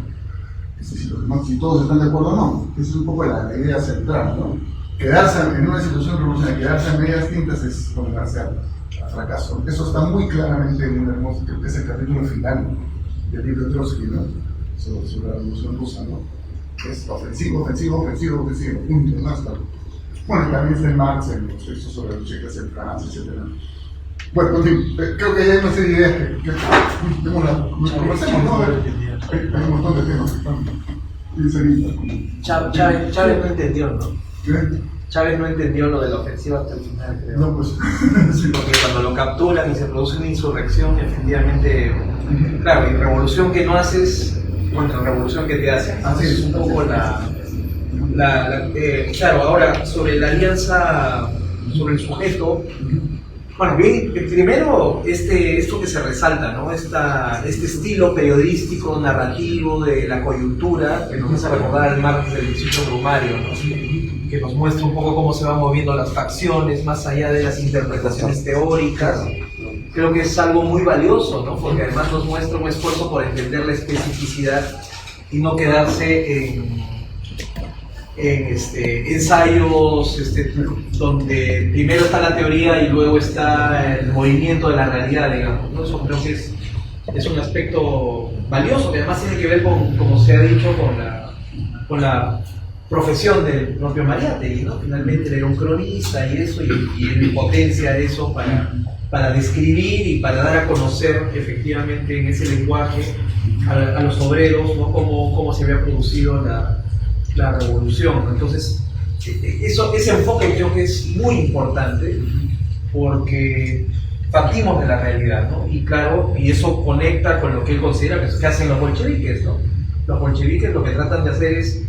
Si todos están de acuerdo o no. Esa es un poco la idea central, ¿no? Quedarse en una situación revolucionaria, quedarse en medias tintas es condenarse al fracaso. Eso está muy claramente en un hermoso, creo que es el capítulo final del libro de Trotsky, ¿no? Sobre la revolución rusa, ¿no? Es ofensivo, punto, ¿no? Hasta, bueno, también está en Marx en los textos sobre los cheques en Francia, etc. Bueno, en fin, creo que hay una serie de ideas que conversemos, ¿no? Hay un montón de temas que están inseridos. Chávez no entendió, ¿no? ¿Qué? Chávez no entendió lo de la ofensiva hasta el final, creo. No, pues, sí. Porque cuando lo capturan y se produce una insurrección, efectivamente, claro, y revolución que no haces contra revolución que te hacen. Así es, un poco claro, ahora, sobre la alianza, sobre el sujeto, bueno, bien, primero, esto que se resalta, ¿no? Este estilo periodístico, narrativo de la coyuntura, que nos hace recordar al martes del 18 Brumario, ¿no? Que nos muestra un poco cómo se van moviendo las facciones, más allá de las interpretaciones teóricas. Creo que es algo muy valioso, ¿no? Porque además nos muestra un esfuerzo por entender la especificidad y no quedarse en ensayos donde primero está la teoría y luego está el movimiento de la realidad, digamos, ¿no? Eso creo que es un aspecto valioso, que además tiene que ver con, como se ha dicho, con la profesión del propio Mariátegui, ¿no? Finalmente él era un cronista y eso, y él potencia eso para describir y para dar a conocer efectivamente en ese lenguaje a los obreros, ¿no? Cómo se había producido la revolución. Entonces, ese enfoque creo que es muy importante porque partimos de la realidad, ¿no? Y claro, y eso conecta con lo que él considera que hacen los bolcheviques, ¿no? Los bolcheviques lo que tratan de hacer es,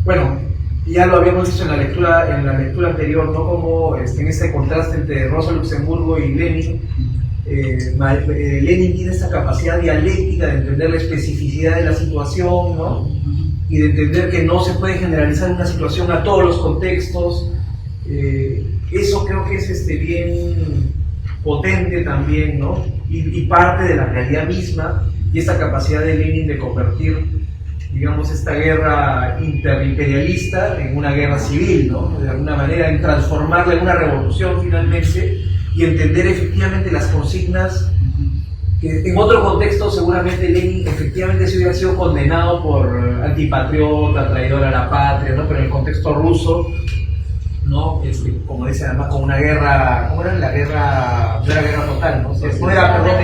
bueno, ya lo habíamos dicho en la lectura anterior, ¿no? Como en ese contraste entre Rosa Luxemburgo y Lenin, Lenin tiene esa capacidad dialéctica de entender la especificidad de la situación, ¿no? Y de entender que no se puede generalizar una situación a todos los contextos. Eso creo que es bien potente también, ¿no? Y parte de la realidad misma, y esta capacidad de Lenin de convertir, digamos, esta guerra interimperialista en una guerra civil, ¿no? De alguna manera, en transformarla en una revolución finalmente, y entender efectivamente las consignas que en otro contexto seguramente Lenin efectivamente se hubiera sido condenado por antipatriota, traidor a la patria, ¿no? Pero en el contexto ruso, ¿no? Como dice además, con una guerra, ¿cómo era? La guerra, no era guerra total, ¿no? No era, perdón,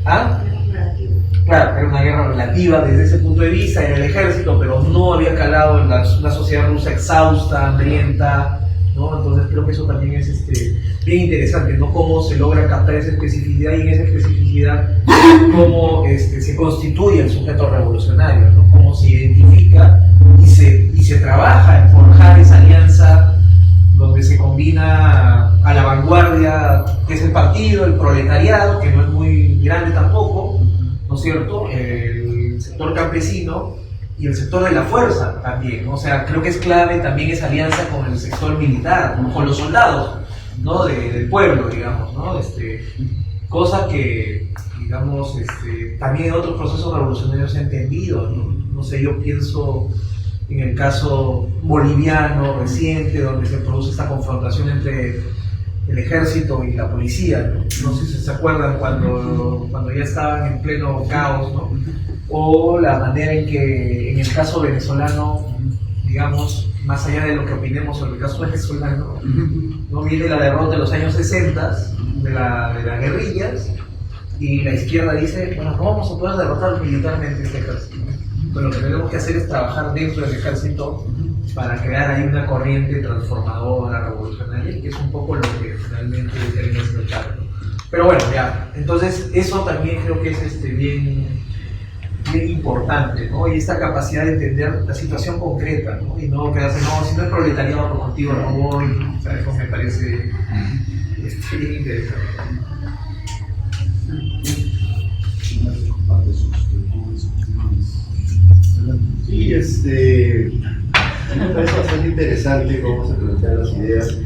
¿ah? Claro, era una guerra relativa desde ese punto de vista, en el ejército, pero no había calado en la sociedad rusa exhausta, hambrienta, ¿no? Entonces creo que eso también es bien interesante, ¿no? Cómo se logra captar esa especificidad y en esa especificidad cómo se constituye el sujeto revolucionario, ¿no? Cómo se identifica y se trabaja en forjar esa alianza donde se combina a la vanguardia, que es el partido, el proletariado, que no es muy grande tampoco, ¿no es cierto? El sector campesino y el sector de la fuerza también, ¿no? O sea, creo que es clave también esa alianza con el sector militar, ¿no? Con los soldados, ¿no? Del pueblo, digamos, ¿no? Cosa que, digamos, también en otros procesos revolucionarios se ha entendido, ¿no? No sé, yo pienso en el caso boliviano reciente, donde se produce esta confrontación entre el ejército y la policía, ¿no? No sé si se acuerdan cuando ya estaban en pleno caos, ¿no? O la manera en que en el caso venezolano, digamos, más allá de lo que opinemos sobre el caso venezolano, ¿no? Viene la derrota de los años 60 de las guerrillas y la izquierda dice, bueno, no vamos a poder derrotar militarmente este ejército, ¿no? Pero lo que tenemos que hacer es trabajar dentro del ejército para crear ahí una corriente transformadora, revolucionaria, que es un poco lo que finalmente termina siendo Chávez, ¿no? Pero bueno, ya, entonces eso también creo que es bien importante, ¿no? Y esta capacidad de entender la situación concreta, ¿no? Y no quedarse, no, si no es proletariado por contigo no voy, o sea, eso me parece bien interesante. Sí, me parece bastante interesante cómo se plantean las ideas.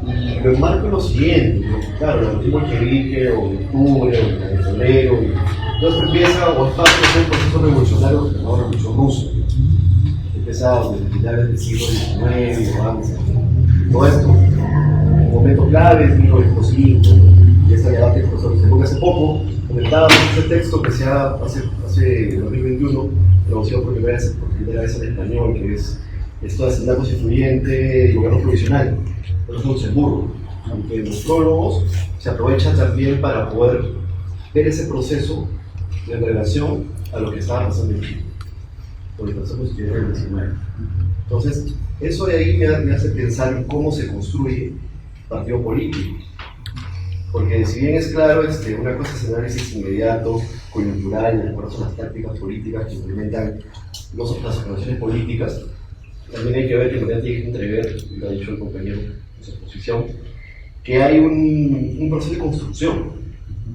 Y lo enmarco en lo siguiente, ¿no? Claro, el bolchevique, o de octubre, o de febrero, y entonces empieza o es parte de un proceso revolucionario que se llama Revolución Rusa. Empieza desde finales del siglo XIX y avanza. Todo esto, un momento clave es 1905, y esta debate que profesor Luxemburgo hace poco comentaba este texto que se hace 2021, traducido por primera vez en español, que es esto de Hacendados Influyente y Gobierno Provisional, de Luxemburgo. aunque los prólogos se aprovechan también para poder ver ese proceso en relación a lo que estaba pasando en Chile, por el proceso constituyente del 19. Entonces, eso de ahí me hace pensar en cómo se construye partido político. Porque si bien es claro, una cosa es el análisis inmediato, coyuntural, y de acuerdo a las tácticas políticas que implementan las organizaciones políticas, también hay que ver que en realidad tiene que entrever, y lo ha dicho el compañero en su exposición, que hay un proceso de construcción.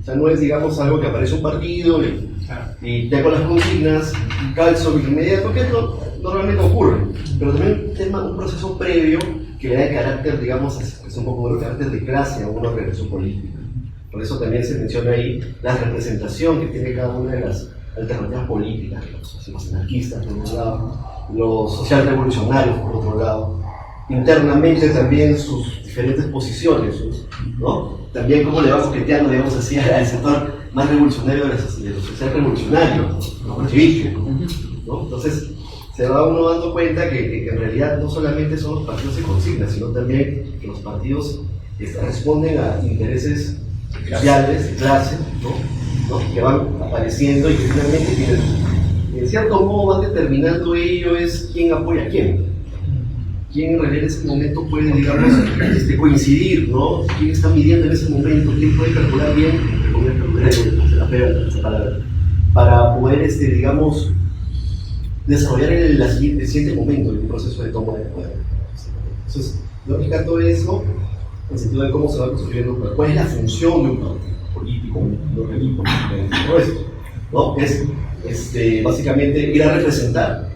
O sea, no es, digamos, algo que aparece un partido y tengo las consignas, calzo inmediato, que normalmente ocurre, pero también un proceso previo que le da el carácter, digamos, es un poco el carácter de clase a una organización política. Por eso también se menciona ahí la representación que tiene cada una de las alternativas políticas, los anarquistas por un lado, los socialrevolucionarios por otro lado, internamente también sus diferentes posiciones, ¿no? También cómo le va coqueteando, digamos así, al sector más revolucionario de los socialrevolucionarios, los bolcheviques, ¿no? Entonces, se va uno dando cuenta que en realidad no solamente son los partidos de consigna, sino también que los partidos responden a intereses sociales, de clase, ¿no? Que van apareciendo y que finalmente tienen, en cierto modo van determinando ello es quién apoya a quién en realidad en ese momento puede, digamos, coincidir, ¿no? Quién está midiendo en ese momento, quién puede calcular bien, para poder, digamos, desarrollar el siguiente momento del proceso de toma de poder. Entonces, yo rescato eso en el sentido de cómo se va construyendo, cuál es la función de un partido político, un organismo, todo esto, ¿no? Es básicamente ir a representar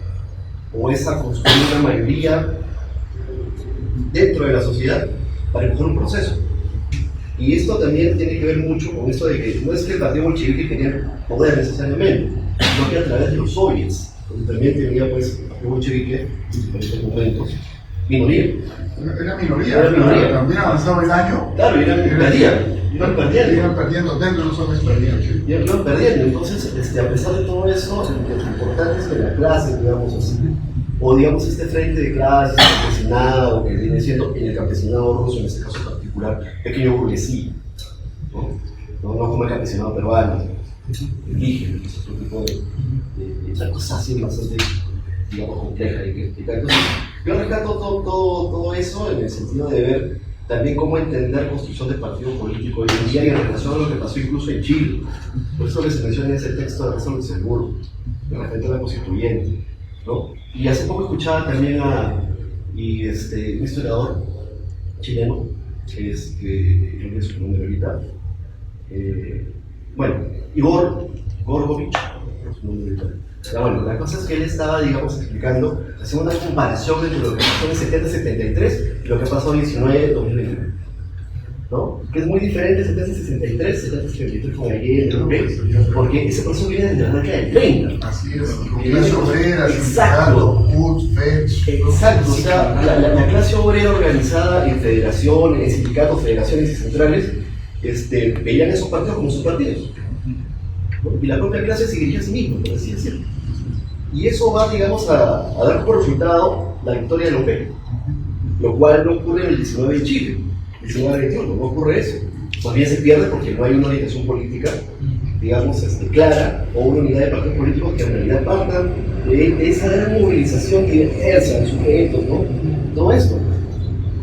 o es a construir una mayoría dentro de la sociedad para empujar un proceso. Y esto también tiene que ver mucho con esto de que no es que el partido bolchevique tenía poder necesariamente, sino que a través de los soviets, donde también tenía pues el partido bolchevique en diferentes momentos minoría. Era minoría. También avanzaba el año. Claro, iban perdiendo dentro de los hombres perdían. Iban perdiendo. Entonces, a pesar de todo eso, lo importante es que la clase, digamos así, o digamos este frente de clases, campesinado, que viene siendo en el campesinado ruso, en este caso particular, pequeño burguesía, no como el campesinado peruano, indígena, que es otro tipo de cosas así bastante, digamos, compleja y que explicar. Entonces, yo rescato todo eso en el sentido de ver también cómo entender la construcción del partido político hoy en día y en relación a lo que pasó incluso en Chile. Por eso que se menciona en ese texto de Rosa Luxemburgo, de repente la constituyente, ¿no? Y hace poco escuchaba también un historiador chileno, que creo que es su nombre ahorita, Igor Gorgovich, es su nombre ahorita. Bueno, la cosa es que él estaba, digamos, explicando, haciendo una comparación entre lo que pasó en 70-73 y lo que pasó en 19-2021, ¿no? Que es muy diferente 70-63 con Allende, porque ese proceso viene desde la década del 30. Así es, clase obrera, exacto, exacto, o sea, la clase obrera organizada en federaciones, en sindicatos, federaciones y centrales, veían esos partidos como sus partidos. Y la propia clase se dirigía a sí misma, por así decirlo. Y eso va, digamos, a dar por resultado la victoria de López, lo cual no ocurre en el 19 en Chile, el 19-21, no ocurre eso. Más bien se pierde porque no hay una orientación política, digamos, clara, o una unidad de partidos políticos que en realidad partan de esa gran movilización diversa de sujetos, ¿no? Todo esto.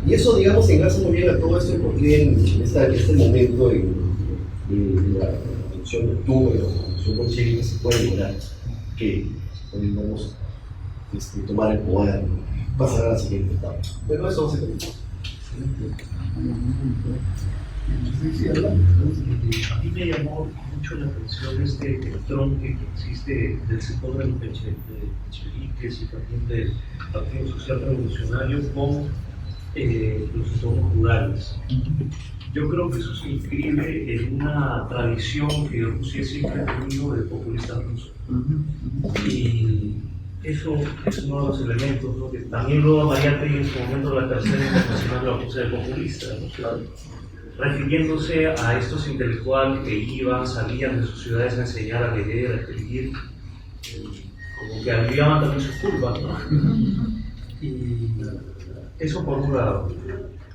Y eso, digamos, enlaza muy bien a todo esto, porque en este momento en la Revolución de Octubre, la Revolución bolchevique, se puede lograr que podamos tomar el poder, pasar a la siguiente etapa. Pero eso no se permite. A mí me llamó mucho la atención el tronque que existe del sector de los bolcheviques y también del Partido Social Revolucionario con los sectores rurales. Yo creo que eso se inscribe en una tradición que Rusia siempre ha tenido de populistas rusos. Y eso es uno de los elementos, ¿no? Que también luego Mariátegui en su momento la tercera internacional lo acusa de populista, ¿no? Refiriéndose a estos intelectuales que salían de sus ciudades a enseñar, a leer, a escribir, como que aliviaban también sus culpas, ¿no? Y eso por un lado.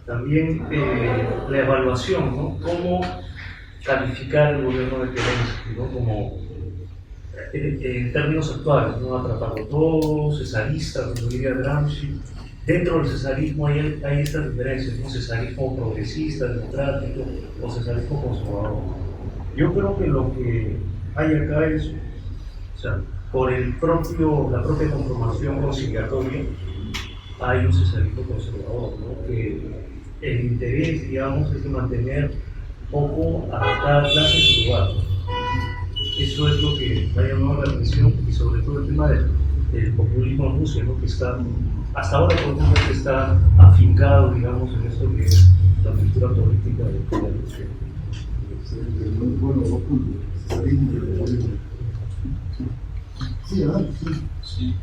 también la evaluación, ¿no? Cómo calificar el gobierno de Kerensky, ¿no? Como en términos actuales, ¿no? Atraparlo todo, cesarista, como diría Gramsci. Dentro del cesarismo hay estas diferencias, ¿no? Cesarismo progresista, democrático o cesarismo conservador. Yo creo que lo que hay acá es, o sea, por la propia conformación conciliatoria, hay un cesarismo conservador, ¿no? Que el interés, digamos, es de mantener un poco a cada clase en su lugar. Eso es lo que me ha llamado la atención, y sobre todo el tema del populismo en Rusia, ¿no? Que está, hasta ahora, por ejemplo, que está afincado, digamos, en esto que es la cultura política de Rusia. Bueno, dos puntos. Sí, ¿verdad? Sí,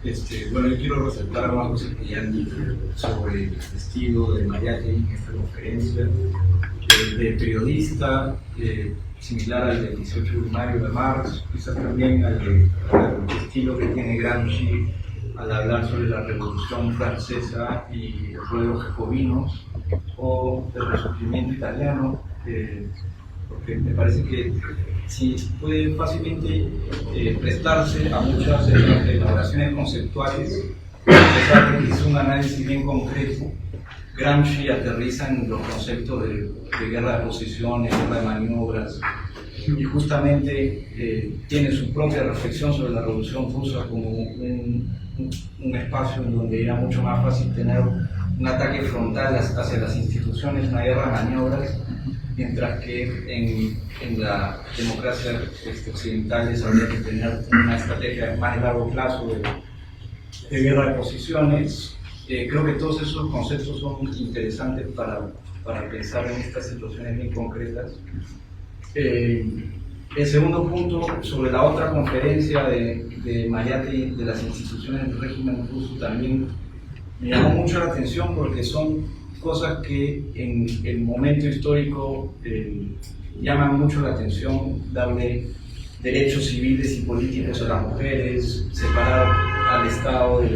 bueno, yo quiero resaltar algunas cosas que ya han dicho sobre el testigo de Mariátegui en esta conferencia, de periodista, similar al del 18 de mayo de Marx, quizás también al estilo que tiene Gramsci al hablar sobre la Revolución Francesa y los pueblos jacobinos, o el resurgimiento italiano, porque me parece que sí puede fácilmente prestarse a muchas elaboraciones conceptuales, a pesar de que es un análisis bien concreto. Gramsci aterriza en los conceptos de guerra de posiciones, guerra de maniobras, y justamente tiene su propia reflexión sobre la Revolución Rusa como un espacio en donde era mucho más fácil tener un ataque frontal hacia las instituciones, una guerra de maniobras, mientras que en la democracia occidentales habría que tener una estrategia más de largo plazo de guerra de posiciones. Creo que todos esos conceptos son interesantes para pensar en estas situaciones bien concretas. El segundo punto, sobre la otra conferencia de Mariátegui de las instituciones del régimen ruso, también me llamó mucho la atención porque son cosas que en el momento histórico llaman mucho la atención: darle derechos civiles y políticos a las mujeres, separar al Estado de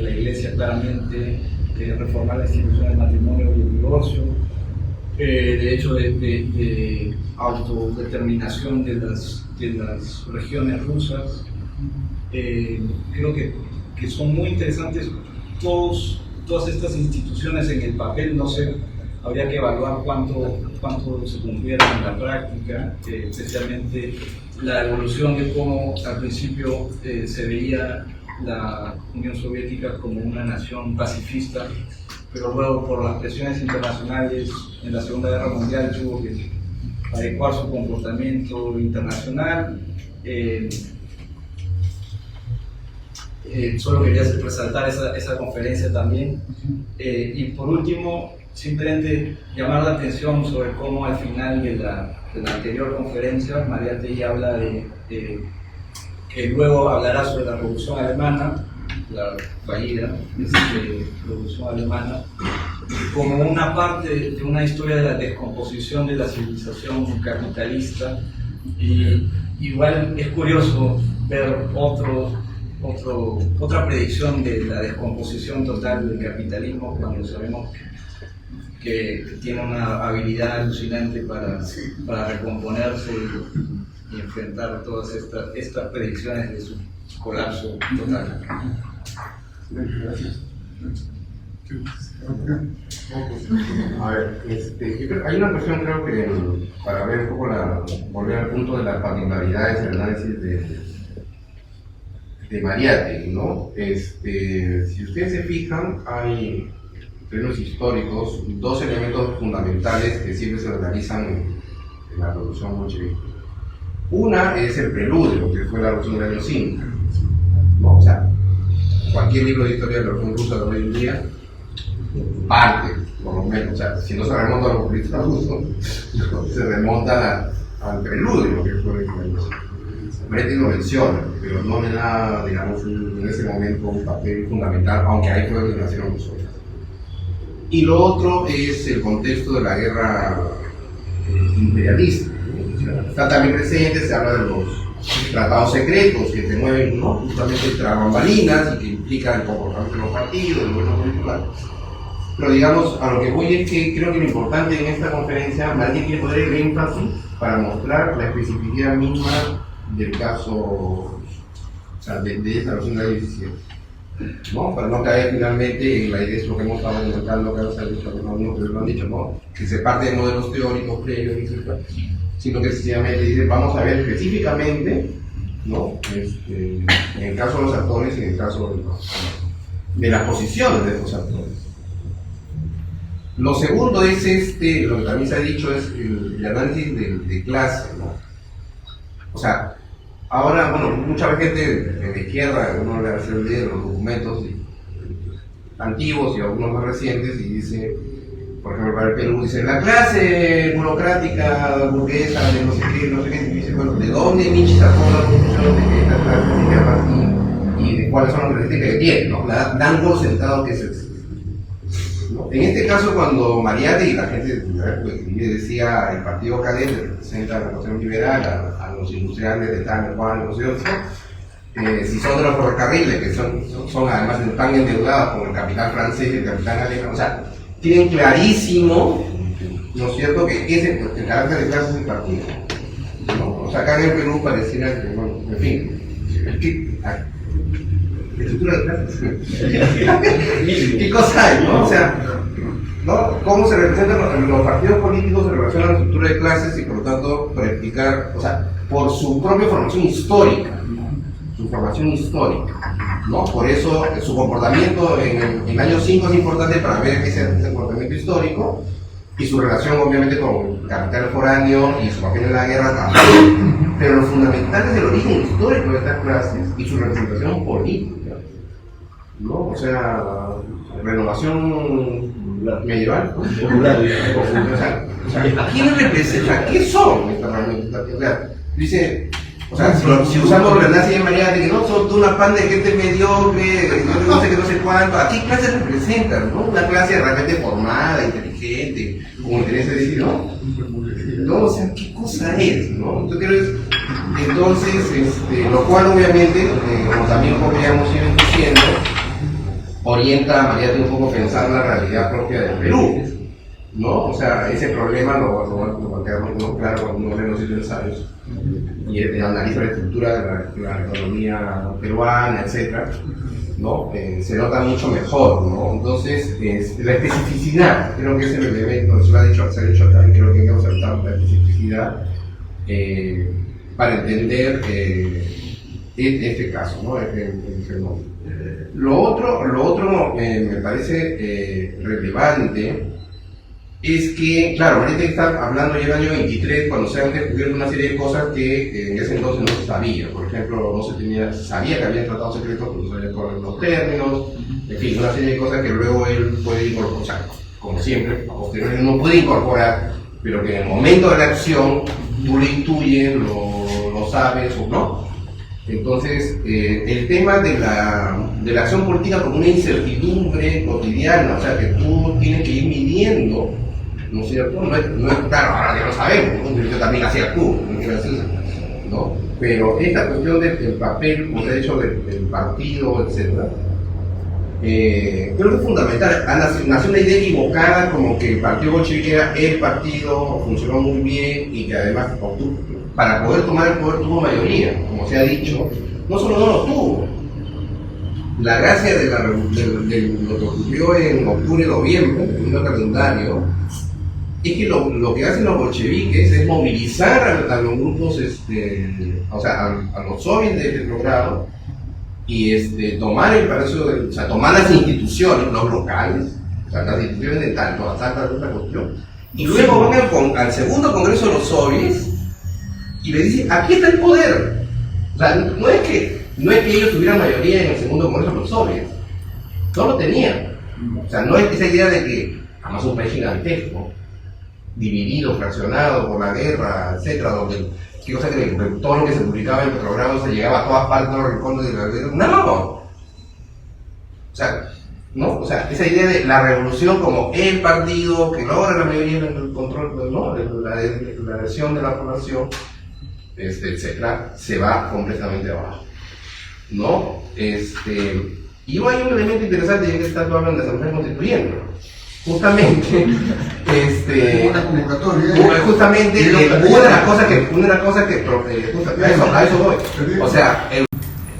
la Iglesia claramente, reformar la institución del matrimonio y el divorcio, derecho de autodeterminación de las regiones rusas. Creo que son muy interesantes todas estas instituciones en el papel. No sé, habría que evaluar cuánto se cumplieron en la práctica, especialmente la evolución de cómo al principio se veía la Unión Soviética como una nación pacifista, pero luego por las presiones internacionales en la Segunda Guerra Mundial tuvo que adecuar su comportamiento internacional. Solo quería resaltar esa conferencia también. Y por último, simplemente llamar la atención sobre cómo al final de la anterior conferencia Mariátegui habla que luego hablará sobre la Revolución Alemana, la fallida Revolución Alemana, como una parte de una historia de la descomposición de la civilización capitalista. Y igual es curioso ver otra predicción de la descomposición total del capitalismo, cuando sabemos que tiene una habilidad alucinante para recomponerse y enfrentar todas estas predicciones de su colapso total. Gracias. A ver, yo creo, hay una cuestión, creo que para ver un poco volver al punto de las particularidades del análisis de Mariátegui, ¿no? Si ustedes se fijan, hay en términos históricos dos elementos fundamentales que siempre se analizan en la revolución bolchevique. Una es el preludio, que fue la revolución del año 5, ¿no? O sea, cualquier libro de historia de la revolución rusa de hoy en día parte, por lo menos, o sea, si no se remonta a los populistas rusos, se remonta al preludio que fue el año 5. Mariátegui lo menciona, pero no le da, digamos, en ese momento un papel fundamental, aunque ahí fue donde nacieron los otros. Y lo otro es el contexto de la guerra imperialista, ¿no? O sea, está también presente, se habla de los tratados secretos que se mueven, ¿no? Justamente tras bambalinas y que implican el comportamiento de los partidos, el gobierno popular. Pero digamos, a lo que voy es que creo que lo importante en esta conferencia, María quiere poner el énfasis para mostrar la especificidad misma del caso, o sea, de esta versión de la 17. ¿No? Para no caer finalmente en la idea de lo que hemos estado comentando, que se ha dicho algunos que lo han dicho, ¿no? Que se parte de modelos teóricos previos, etc. Sino que sencillamente dice, vamos a ver específicamente, ¿no? En el caso de los actores y en el caso de las posiciones de estos actores. Lo segundo es lo que también se ha dicho, es el análisis de clase, ¿no? O sea, ahora, bueno, mucha gente en la izquierda, uno le hace leer los documentos antiguos y algunos más recientes y dice, por ejemplo, para el Perú, dice, la clase burocrática burguesa de no sé qué, y dice, bueno, ¿de dónde Nietzsche sacó la conclusión de que esta clase se llama así y de cuáles son las características que tiene, ¿no? Dan por sentado que es eso. ¿No? En este caso, cuando Mariátegui y la gente que decía el partido cadete representa a la Revolución Liberal, a los industriales de tal, cual, no sé qué, si son de los ferrocarriles, que son además tan endeudados con el capital francés y el capital alemán, o sea, tienen clarísimo, ¿no es cierto?, que ese, el carácter de clase es el partido, ¿no? O sea, acá en el Perú pareciera que, bueno, en fin, estructura de clases. ¿Qué cosa hay, no? O sea, ¿no? ¿Cómo se representan los partidos políticos en relación a la estructura de clases y por lo tanto para explicar, o sea, por su propia formación histórica, ¿no? Por eso su comportamiento en el año 5 es importante para ver ese comportamiento histórico y su relación obviamente con el capital foráneo y su papel en la guerra también, pero lo fundamental es el origen histórico de estas clases y su representación política, ¿no? O sea, renovación medieval, popular, o sea, ¿quién representa? ¿Qué son estas realmente? O sea, dice, o sea, si usamos la nazi de Mariátegui, ¿no? Son una panda de gente mediocre, no sé qué, no sé cuánto. ¿A qué clase representan, no? Una clase realmente formada, inteligente, con interés de decir, ¿no? No, o sea, ¿qué cosa es, no? Entonces, lo cual obviamente, como también podríamos ir diciendo, orienta a Mariátegui un poco a pensar la realidad propia del Perú, ¿no? O sea, ese problema lo planteamos claro cuando uno lee los ensayos y analiza la estructura de la economía peruana, etc., ¿no? Se nota mucho mejor, ¿no? Entonces, la especificidad, creo que es el elemento, se ha dicho acá, creo que hay que observar la especificidad para entender este caso, ¿no? El fenómeno. Lo otro me parece relevante es que, claro, ahorita está hablando ya del año 23, cuando se han descubierto una serie de cosas que en ese entonces no se sabía. Por ejemplo, se sabía que habían tratados secretos, pero no se sabían cuáles los términos, en fin, una serie de cosas que luego él puede incorporar, o sea, como siempre, a posteriori no puede incorporar, pero que en el momento de la acción tú lo intuyes, lo sabes o no. Entonces, el tema de la acción política como una incertidumbre cotidiana, o sea, que tú tienes que ir midiendo, ¿no es cierto? No es claro, ahora ya lo sabemos, ¿no? Yo también hacía tú, ¿no? Pero esta cuestión del papel, por hecho del partido, etc., creo que es fundamental. Nació una idea equivocada como que el partido bolchevique era el partido, funcionó muy bien y que además para poder tomar el poder tuvo mayoría, como se ha dicho. No solo no lo tuvo. La gracia de lo que ocurrió en octubre y noviembre, en el calendario, es que lo que hacen los bolcheviques es movilizar a los grupos, o sea, a los soviets de Petrogrado y tomar el Palacio, o sea, tomar las instituciones, los locales, o sea, las instituciones de tanto, hasta esta cuestión, y luego van al segundo congreso de los soviets y le dicen, aquí está el poder. O sea, no es que ellos tuvieran mayoría en el segundo congreso de los soviets, no lo tenían. O sea, no es esa idea de que, además un país gigantesco, dividido, fraccionado por la guerra, etcétera, donde todo lo que se publicaba en Petrogrado se llegaba a todas partes de los rincones de la guerra. No. O sea, esa idea de la revolución como el partido que logra la mayoría en el control, ¿no? la adhesión de la población, etcétera, se va completamente abajo, ¿no? Y hay un elemento interesante, ya que está hablando de asamblea constituyente. justamente, Una convocatoria. justamente, una de las cosas que a eso voy. O sea,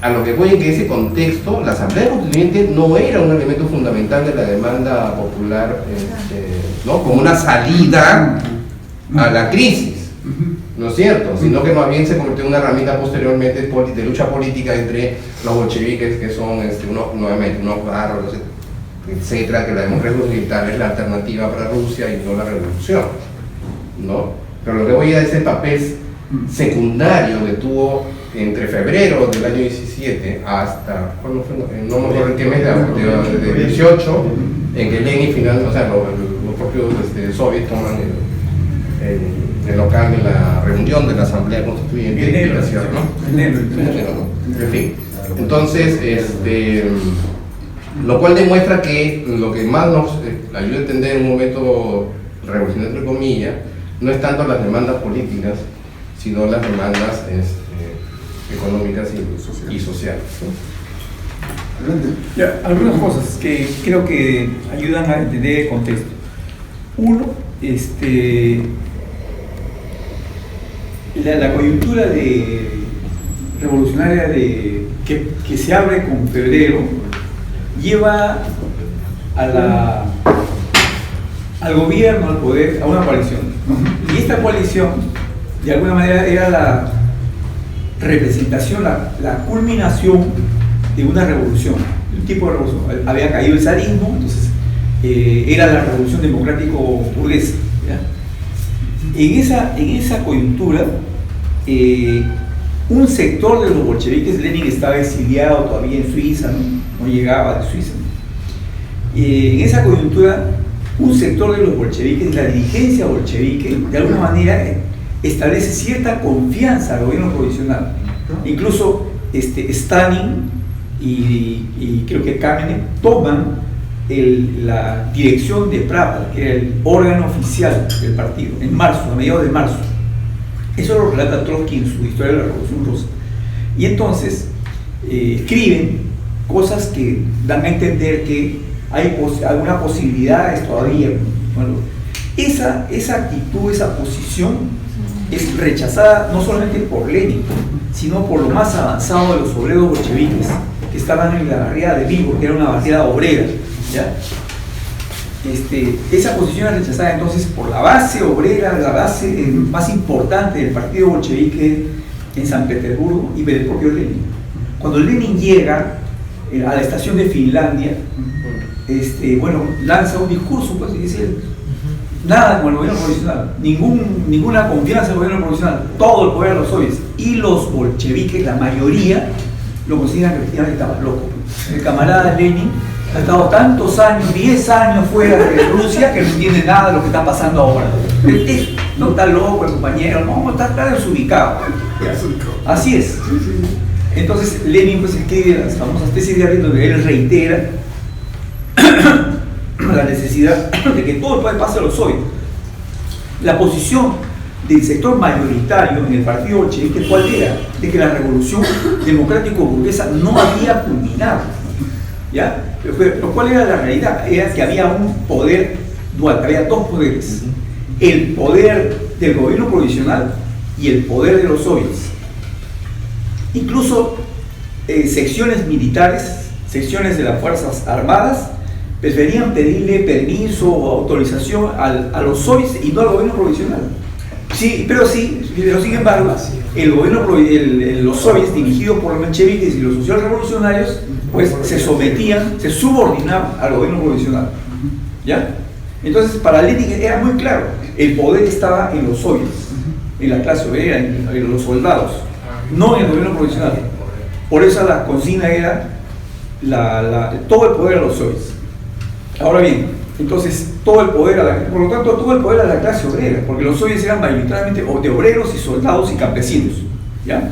a lo que voy es que ese contexto, la Asamblea Constituyente no era un elemento fundamental de la demanda popular, ¿no? Como una salida a la crisis, ¿no es cierto? Sino que más bien se convirtió en una herramienta posteriormente de lucha política entre los bolcheviques, que son unos bárbaros, etcétera, que la democracia occidental es la alternativa para Rusia y no la revolución, ¿no? Pero lo que voy a decir, ese papel secundario que tuvo entre febrero del año 17 hasta, ¿cuándo fue? No me acuerdo en qué mes, de 18, en que Lenin final, o sea, los propios soviets toman el local de la reunión de la Asamblea Constituyente, ¿no? En fin, entonces, lo cual demuestra que lo que más nos ayuda a entender en un momento revolucionario, entre comillas, no es tanto las demandas políticas, sino las demandas económicas y sociales, ¿no? Ya, algunas cosas que creo que ayudan a entender el contexto. Uno, la coyuntura revolucionaria que se abre con febrero lleva al gobierno, al poder, a una coalición, ¿no? Y esta coalición, de alguna manera, era la representación, la culminación de una revolución, un tipo de revolución. Había caído el zarismo, entonces era la revolución democrático-burguesa. En esa coyuntura, un sector de los bolcheviques, Lenin estaba exiliado todavía en Suiza, no llegaba de Suiza. En esa coyuntura, un sector de los bolcheviques, la dirigencia bolchevique, de alguna manera establece cierta confianza al gobierno provisional. Incluso Stalin y creo que Kamenev toman la dirección de Pravda, que era el órgano oficial del partido, en marzo, a mediados de marzo. Eso lo relata Trotsky en su Historia de la Revolución Rusa. Y entonces escriben cosas que dan a entender que hay algunas posibilidades todavía. Bueno, esa actitud, esa posición es rechazada no solamente por Lenin, sino por lo más avanzado de los obreros bolcheviques que estaban en la barriada de Vigo, que era una barriada obrera, ¿ya? Esa posición es rechazada entonces por la base obrera, la base más importante del partido bolchevique en San Petersburgo y del propio Lenin. Cuando Lenin llega a la estación de Finlandia, lanza un discurso, pues, y dice: nada con el gobierno provisional, ninguna confianza en el gobierno provisional, todo el poder a los soviets. Y los bolcheviques, la mayoría, lo consideran que efectivamente estaba loco. El camarada Lenin ha estado tantos años, 10 años fuera de Rusia, que no entiende nada de lo que está pasando ahora. No está loco el compañero, no, está desubicado. Así es. Entonces Lenin pues escribe las famosas tesis de Ariel, donde él reitera la necesidad de que todo el poder pase a los soviets. La posición del sector mayoritario en el partido bolchevique, ¿cuál era? De que la revolución democrático-burguesa no había culminado, ¿ya? Pero ¿cuál era la realidad? Era que había un poder dual, que había dos poderes: el poder del gobierno provisional y el poder de los soviets. Incluso secciones militares, secciones de las Fuerzas Armadas, preferían pedirle permiso o autorización a los soviets y no al gobierno provisional. Sí, pero sin embargo, el gobierno, los soviets dirigidos por los mencheviques y los socialrevolucionarios, pues se sometían, se subordinaban al gobierno provisional, ¿ya? Entonces para Lenin era muy claro, el poder estaba en los soviets, en la clase obrera, en los soldados, no en el gobierno provisional. Por eso la consigna era todo el poder a los soviets. Ahora bien, entonces todo el poder por lo tanto todo el poder a la clase obrera, porque los soviets eran mayoritariamente de obreros y soldados y campesinos, ¿ya?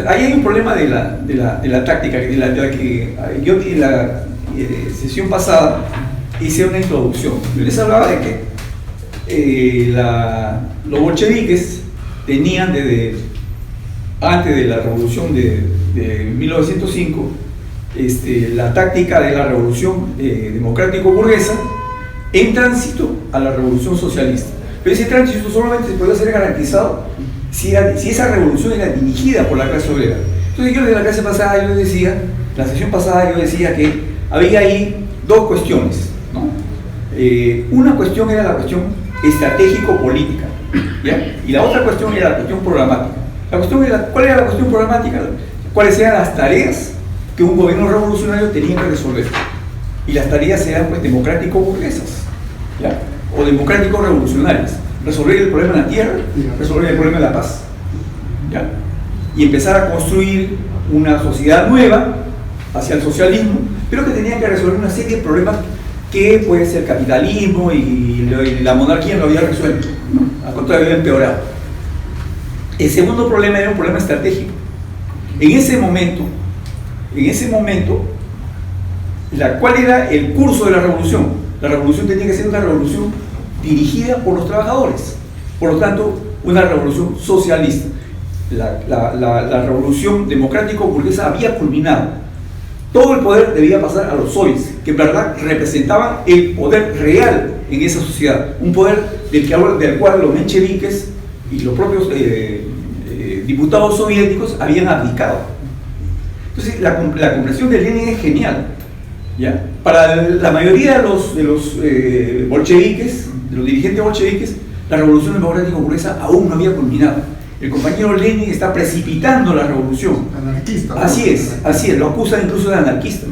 Ahí hay un problema de la táctica, de la que yo en la sesión pasada hice una introducción. Yo les hablaba de que los bolcheviques tenían antes de la revolución de 1905 la táctica de la revolución democrático-burguesa, en tránsito a la revolución socialista. Pero ese tránsito solamente se podía ser garantizado si esa revolución era dirigida por la clase obrera. Entonces yo desde la clase pasada, yo decía, la sesión pasada yo decía que había ahí dos cuestiones, ¿no? Una cuestión era la cuestión estratégico-política, ¿ya? Y la otra cuestión era la cuestión programática. ¿Cuál era la cuestión programática? ¿Cuáles eran las tareas que un gobierno revolucionario tenía que resolver? Y las tareas eran pues democrático-burguesas, ¿ya? O democrático-revolucionarias. Resolver el problema de la tierra, resolver el problema de la paz, ¿ya? Y empezar a construir una sociedad nueva hacia el socialismo, pero que tenía que resolver una serie de problemas que puede ser el capitalismo y la monarquía no había resuelto, ¿no? Al contrario, había empeorado. El segundo problema era un problema estratégico. En ese momento, ¿cuál era el curso de la revolución? La revolución tenía que ser una revolución dirigida por los trabajadores, por lo tanto, una revolución socialista. La revolución democrático-burguesa había culminado. Todo el poder debía pasar a los sois, que en verdad representaban el poder real en esa sociedad, un poder del cual los mencheviques y los propios diputados soviéticos habían abdicado. Entonces la comprensión de Lenin es genial, ¿ya? Para la mayoría de los bolcheviques, de los dirigentes bolcheviques, la revolución democrático-burguesa aún no había culminado. El compañero Lenin está precipitando la revolución. Anarquista, ¿no? Así es, lo acusan incluso de anarquista,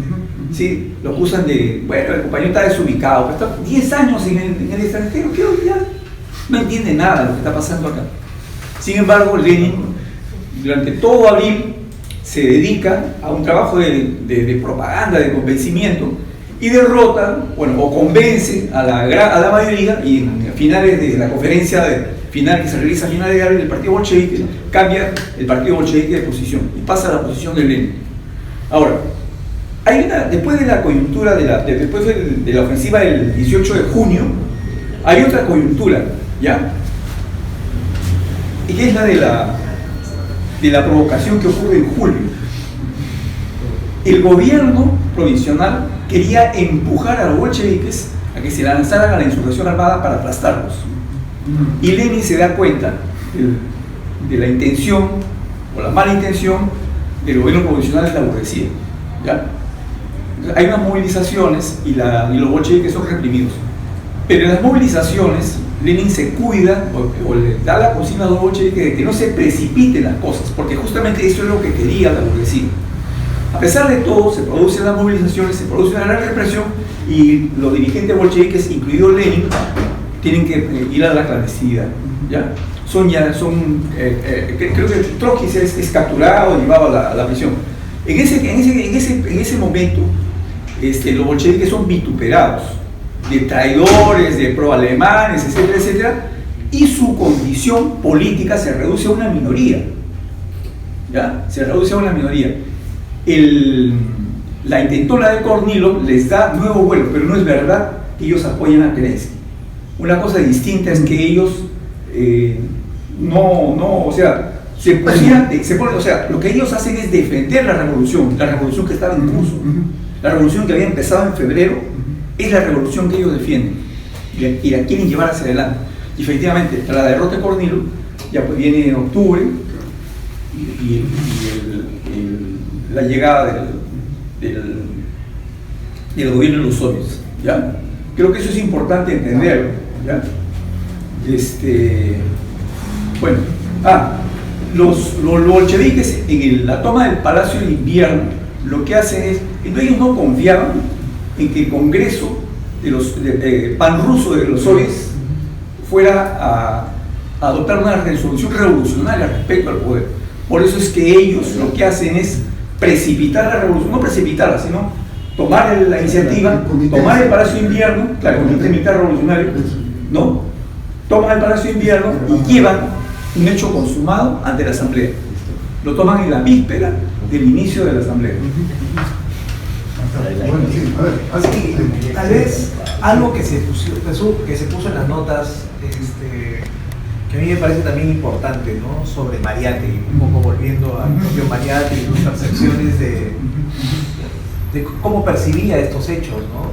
¿sí? Lo acusan de, bueno, el compañero está desubicado, pero está 10 años en el extranjero, que ya no entiende nada de lo que está pasando acá. Sin embargo, Lenin, durante todo abril, se dedica a un trabajo de propaganda, de convencimiento, y derrota, bueno, o convence a la mayoría, y en finales de la conferencia final que se realiza a finales de abril, el partido bolchevique cambia el partido bolchevique de posición y pasa a la posición de Lenin. Ahora, después de la coyuntura después de la ofensiva del 18 de junio, hay otra coyuntura, ¿ya? Y que es la de la provocación que ocurre en julio. El gobierno provisional quería empujar a los bolcheviques a que se lanzaran a la insurrección armada para aplastarlos. Y Lenin se da cuenta de la intención o la mala intención del gobierno provisional de la burguesía, ¿ya? Hay unas movilizaciones y los bolcheviques son reprimidos, pero en las movilizaciones Lenin se cuida o le da la consigna a los bolcheviques de que no se precipiten las cosas, porque justamente eso es lo que quería la burguesía. A pesar de todo, se producen las movilizaciones, se produce una gran represión y los dirigentes bolcheviques, incluido Lenin, tienen que ir a la clandestinidad, ¿ya? Creo que Trotsky es capturado y llevado a la prisión. En ese momento, los bolcheviques son vituperados de traidores, de pro-alemanes, etcétera, etcétera, y su condición política se reduce a una minoría, ¿ya? Se reduce a una minoría. La intentona de Kornilov les da nuevo vuelo, pero no es verdad que ellos apoyan a Kerensky. Una cosa distinta es que ellos lo que ellos hacen es defender la revolución que estaba en curso, la revolución que había empezado en febrero, es la revolución que ellos defienden y la quieren llevar hacia adelante. Y efectivamente, tras la derrota de Kornilov, ya pues viene en octubre y la llegada del gobierno de los soviets, ¿ya? Creo que eso es importante entenderlo, ¿ya? Los bolcheviques en la toma del Palacio de Invierno lo que hacen es, ellos no confiaban en que el Congreso panruso de los soviets fuera a adoptar una resolución revolucionaria respecto al poder. Por eso es que ellos lo que hacen es precipitar la revolución, no precipitarla, sino tomar la iniciativa, tomar el Palacio de Invierno, el Comité Militar Revolucionario, ¿no? Toman el Palacio de Invierno y llevan un hecho consumado ante la Asamblea. Lo toman en la víspera del inicio de la Asamblea. Bueno, sí, a ver, Así, tal vez algo que se puso en las notas, que a mí me parece también importante, ¿no? Sobre Mariátegui, un poco volviendo al propio Mariátegui y sus percepciones de cómo percibía estos hechos, ¿no?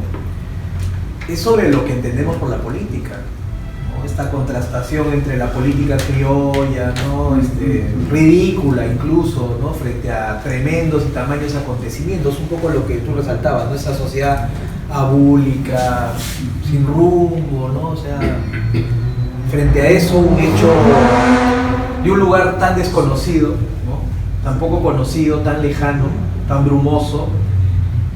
es sobre lo que entendemos por la política, ¿no? Esta contrastación entre la política criolla, ¿no? Ridícula incluso, ¿no? Frente a tremendos y tamaños acontecimientos, un poco lo que tú resaltabas, ¿no? Esa sociedad abúlica, sin rumbo, ¿no? O sea, frente a eso, un hecho de un lugar tan desconocido, ¿no? Tan poco conocido, tan lejano, tan brumoso,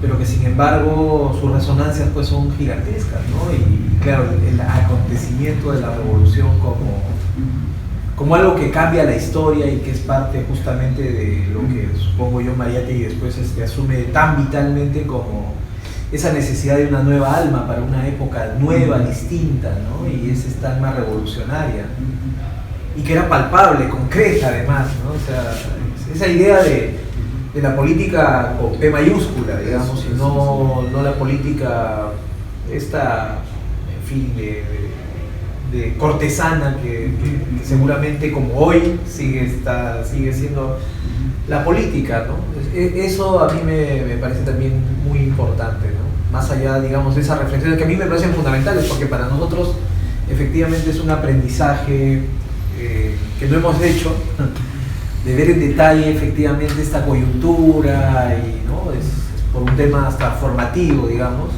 pero que sin embargo sus resonancias pues son gigantescas, ¿no? Y claro, el acontecimiento de la revolución como algo que cambia la historia y que es parte justamente de lo que supongo yo Mariátegui después asume tan vitalmente como esa necesidad de una nueva alma para una época nueva, distinta, ¿no? Y es esta alma revolucionaria y que era palpable, concreta además, ¿no? O sea, esa idea de la política con P mayúscula, digamos, y no la política esta, en fin, de cortesana que seguramente como hoy sigue siendo la política, ¿no? Eso a mí me parece también muy importante, ¿no? Más allá, digamos, de esas reflexiones que a mí me parecen fundamentales, porque para nosotros efectivamente es un aprendizaje que no hemos hecho, de ver en detalle efectivamente esta coyuntura, y ¿no? es por un tema hasta formativo, digamos,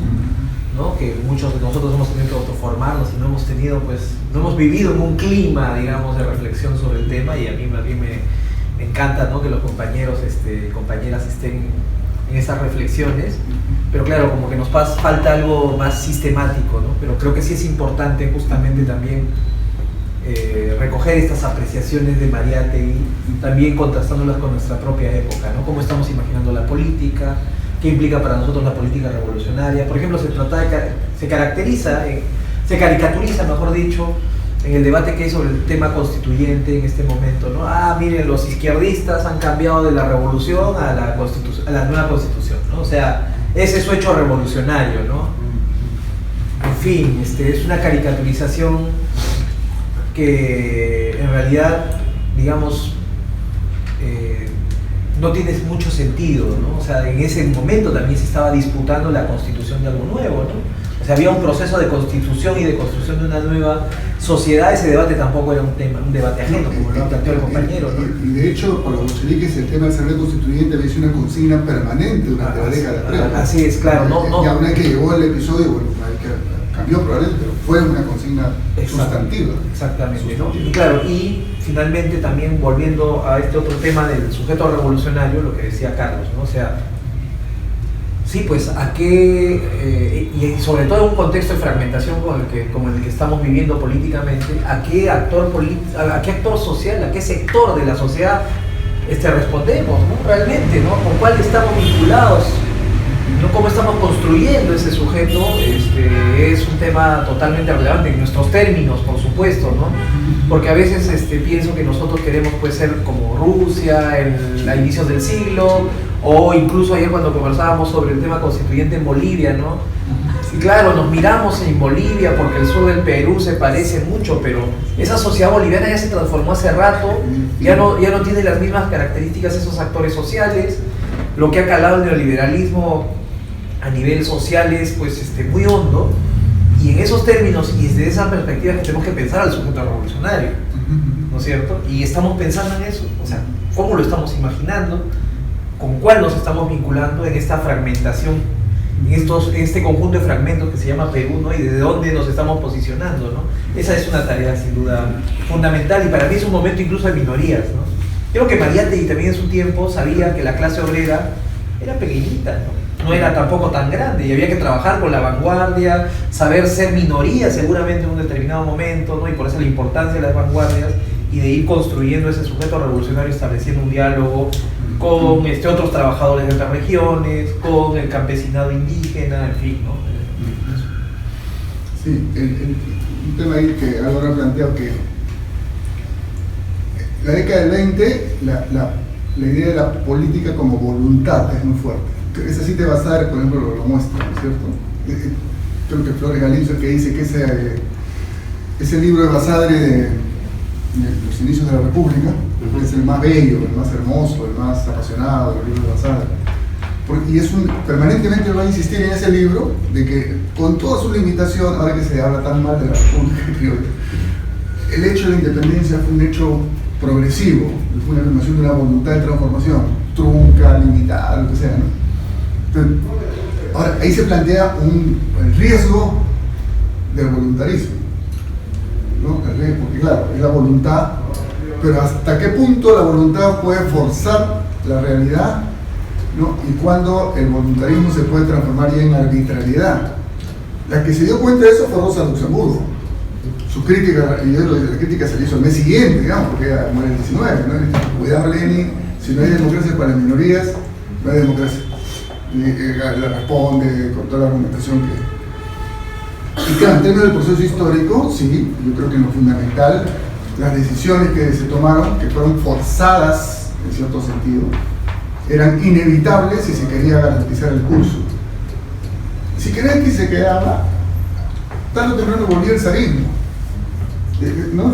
¿no? Que muchos de nosotros hemos tenido que autoformarnos y no hemos vivido en un clima, digamos, de reflexión sobre el tema, y a mí me encanta, ¿no? Que los compañeros compañeras estén en esas reflexiones, pero claro, como que nos falta algo más sistemático, ¿no? Pero creo que sí es importante justamente también recoger estas apreciaciones de Mariátegui, también contrastándolas con nuestra propia época, ¿no? Cómo estamos imaginando la política, qué implica para nosotros la política revolucionaria. Por ejemplo, se caricaturiza, mejor dicho, en el debate que hay sobre el tema constituyente en este momento, ¿no? Miren, los izquierdistas han cambiado de la revolución a la nueva constitución, ¿no? O sea, ese es su hecho revolucionario, ¿no? En fin, es una caricaturización que en realidad, digamos, no tiene mucho sentido, ¿no? O sea, en ese momento también se estaba disputando la constitución de algo nuevo, ¿no? O sea, había un proceso de constitución y de construcción de una nueva sociedad. Ese debate tampoco era un debate ajeno, como lo ha planteado el compañero, ¿no? Y de hecho, para los bolcheviques el tema del Asamblea Constituyente había sido una consigna permanente durante la década de prueba. Así es, claro. Y aún que llegó el episodio, bueno, cambió probablemente, pero fue una consigna sustantiva. Exactamente, ¿no? Y claro, y finalmente también volviendo a este otro tema del sujeto revolucionario, lo que decía Carlos, ¿no? O sea, sí, pues a qué, y sobre todo en un contexto de fragmentación como el que estamos viviendo políticamente, a qué actor social, a qué sector de la sociedad respondemos, ¿no? Realmente, ¿no? ¿Con cuál estamos vinculados? ¿No? ¿Cómo estamos construyendo ese sujeto? Es un tema totalmente relevante en nuestros términos, por supuesto, ¿no? Porque a veces pienso que nosotros queremos pues, ser como Rusia a inicios del siglo, o incluso ayer cuando conversábamos sobre el tema constituyente en Bolivia, ¿no? Y claro, nos miramos en Bolivia porque el sur del Perú se parece mucho, pero esa sociedad boliviana ya se transformó hace rato, ya no tiene las mismas características esos actores sociales. Lo que ha calado el neoliberalismo a nivel social es pues, muy hondo, y en esos términos y desde esa perspectiva que tenemos que pensar al sujeto revolucionario, ¿no es cierto? Y estamos pensando en eso, o sea, ¿cómo lo estamos imaginando? ¿Con cuál nos estamos vinculando en esta fragmentación, en este conjunto de fragmentos que se llama Perú, ¿no? Y desde dónde nos estamos posicionando, ¿no? Esa es una tarea sin duda fundamental, y para mí es un momento incluso de minorías, ¿no? Creo que Mariátegui también en su tiempo sabía que la clase obrera era pequeñita, ¿no? No era tampoco tan grande, y había que trabajar con la vanguardia, saber ser minoría seguramente en un determinado momento, ¿no? Y por eso la importancia de las vanguardias y de ir construyendo ese sujeto revolucionario, estableciendo un diálogo con otros trabajadores de otras regiones, con el campesinado indígena, en fin, ¿no? Sí, un tema ahí que Álvaro ha planteado, que la década del 20, la idea de la política como voluntad es muy fuerte. Esa cita de Basadre, por ejemplo, lo muestra, ¿no es cierto? Creo que Flores Galindo que dice que ese libro de Basadre de los inicios de la República es el más bello, el más hermoso, el más apasionado de los libros de Basadre. Y permanentemente va a insistir en ese libro de que con toda su limitación, ahora que se habla tan mal de la República Criolla, el hecho de la independencia fue un hecho progresivo, fue una afirmación de una voluntad de transformación, trunca, limitada, lo que sea, ¿no? Entonces, ahora, ahí se plantea el riesgo del voluntarismo, ¿no? Porque claro, es la voluntad, pero hasta qué punto la voluntad puede forzar la realidad, ¿no? Y cuando el voluntarismo se puede transformar ya en arbitrariedad. La que se dio cuenta de eso fue Rosa Luxemburgo. Su crítica, y la crítica se le hizo al mes siguiente, digamos, porque ella muere en el 19, ¿no? Cuidado, Lenin, si no hay democracia para las minorías, no hay democracia. Y le responde con toda la argumentación que... Y claro, en términos del proceso histórico, sí, yo creo que en lo fundamental, las decisiones que se tomaron, que fueron forzadas, en cierto sentido, eran inevitables si se quería garantizar el curso. Si Kerensky se quedaba, tarde o temprano volvía el zarismo. ¿No?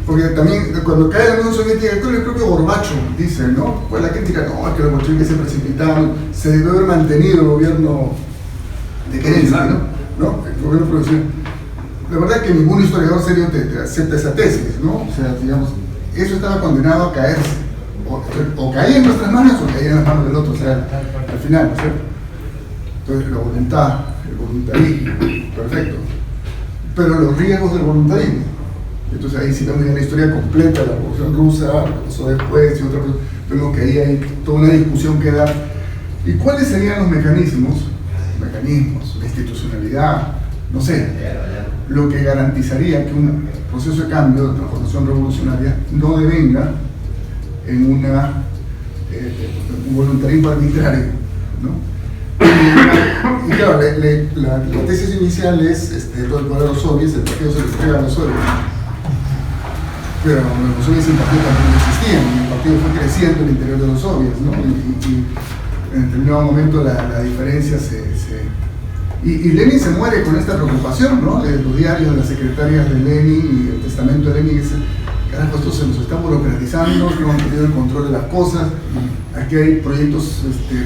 Porque también cuando cae la Unión Soviética, creo que el propio Gorbachev dice, ¿no? Pues la crítica, no, es que los bolcheviques se precipitaron, se debe haber mantenido el gobierno de Kerensky, ¿no? El gobierno provisional. La verdad es que ningún historiador serio te acepta esa tesis, ¿no? O sea, digamos, eso estaba condenado a caerse. O caía en nuestras manos o caía en las manos del otro, o sea, al final, ¿no es cierto? Entonces, la voluntad, el voluntarismo, perfecto. Pero los riesgos del voluntarismo. Entonces, ahí sí también la historia completa de la Revolución Rusa, lo que pasó después y otra cosa. Vemos que ahí hay toda una discusión que dar. ¿Y cuáles serían los mecanismos, la institucionalidad, no sé, lo que garantizaría que un proceso de cambio, de transformación revolucionaria, no devenga en un voluntarismo arbitrario, ¿no? Y claro, la tesis inicial es todo el poder de los soviets, el partido se le entrega a los soviets. Pero los soviets en partido también existían, y el partido fue creciendo en el interior de los soviets, ¿no? Y en determinado momento la diferencia y Lenin se muere con esta preocupación, ¿no? Los diarios de las secretarias de Lenin y el testamento de Lenin dice: carajo, esto se nos está burocratizando, no han tenido el control de las cosas, aquí hay proyectos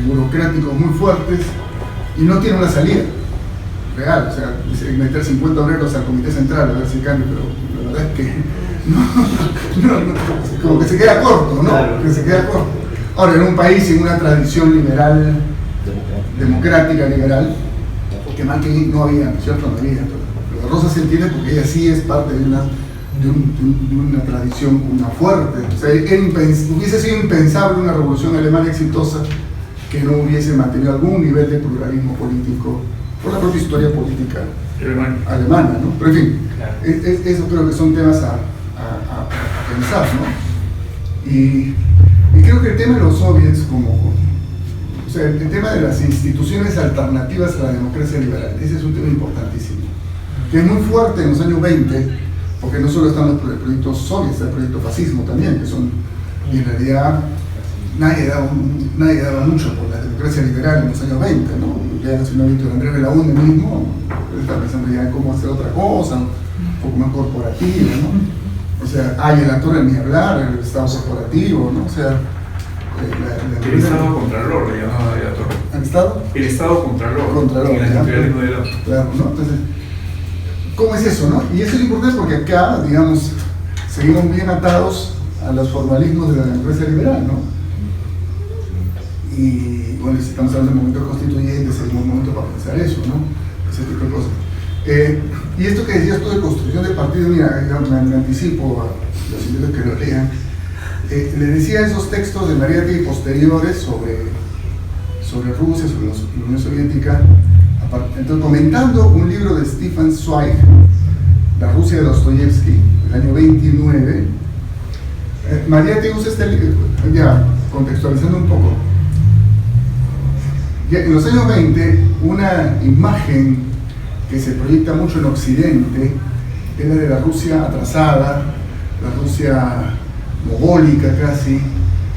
burocráticos muy fuertes y no tiene una salida real. O sea, meter 50 obreros al comité central a ver si cambia, pero la verdad es que no, como que se queda corto, ¿no? Claro. Que se queda corto. Ahora, en un país sin una tradición liberal, democrática liberal, que mal que no había, ¿cierto? No había. Pero Rosa se entiende porque ella sí es parte de una tradición fuerte. O sea, hubiese sido impensable una revolución alemana exitosa que no hubiese mantenido algún nivel de pluralismo político por la propia historia política alemana, ¿no? Pero en fin, eso creo que son temas a pensar, ¿no? Y creo que el tema de los soviets o sea, el tema de las instituciones alternativas a la democracia liberal, ese es un tema importantísimo, que es muy fuerte en los años 20, porque no solo están los proyectos soviets, está el proyecto fascismo también, que son, y en realidad nadie daba mucho por la democracia liberal en los años 20, ¿no? Ya el nacionalista de Andrés Belaúnde mismo está pensando ya en cómo hacer otra cosa, un poco más corporativa, ¿no? O sea, hay el actor en ni hablar, el Estado corporativo, ¿no? O sea, el Estado Contralor le llamaba de la Torre. ¿El Estado? El Estado Contralor. En el imperialismo de la... Claro, ¿no? Entonces, ¿cómo es eso, no? Y eso es importante porque acá, digamos, seguimos bien atados a los formalismos de la democracia liberal, ¿no? Y bueno, si estamos hablando de momento constituyente, es el momento para pensar eso, ¿no? Ese tipo de cosas. Y esto que decías tú de construcción de partido, mira, me anticipo a los invitados que lo lean. Le decía esos textos de Mariátegui posteriores sobre Rusia, sobre la Unión Soviética, entonces, comentando un libro de Stefan Zweig, La Rusia de Dostoyevsky, del año 29, Mariátegui usa este libro, ya contextualizando un poco. Ya en los años 20, una imagen que se proyecta mucho en Occidente es la de la Rusia atrasada, la Rusia mogólica casi,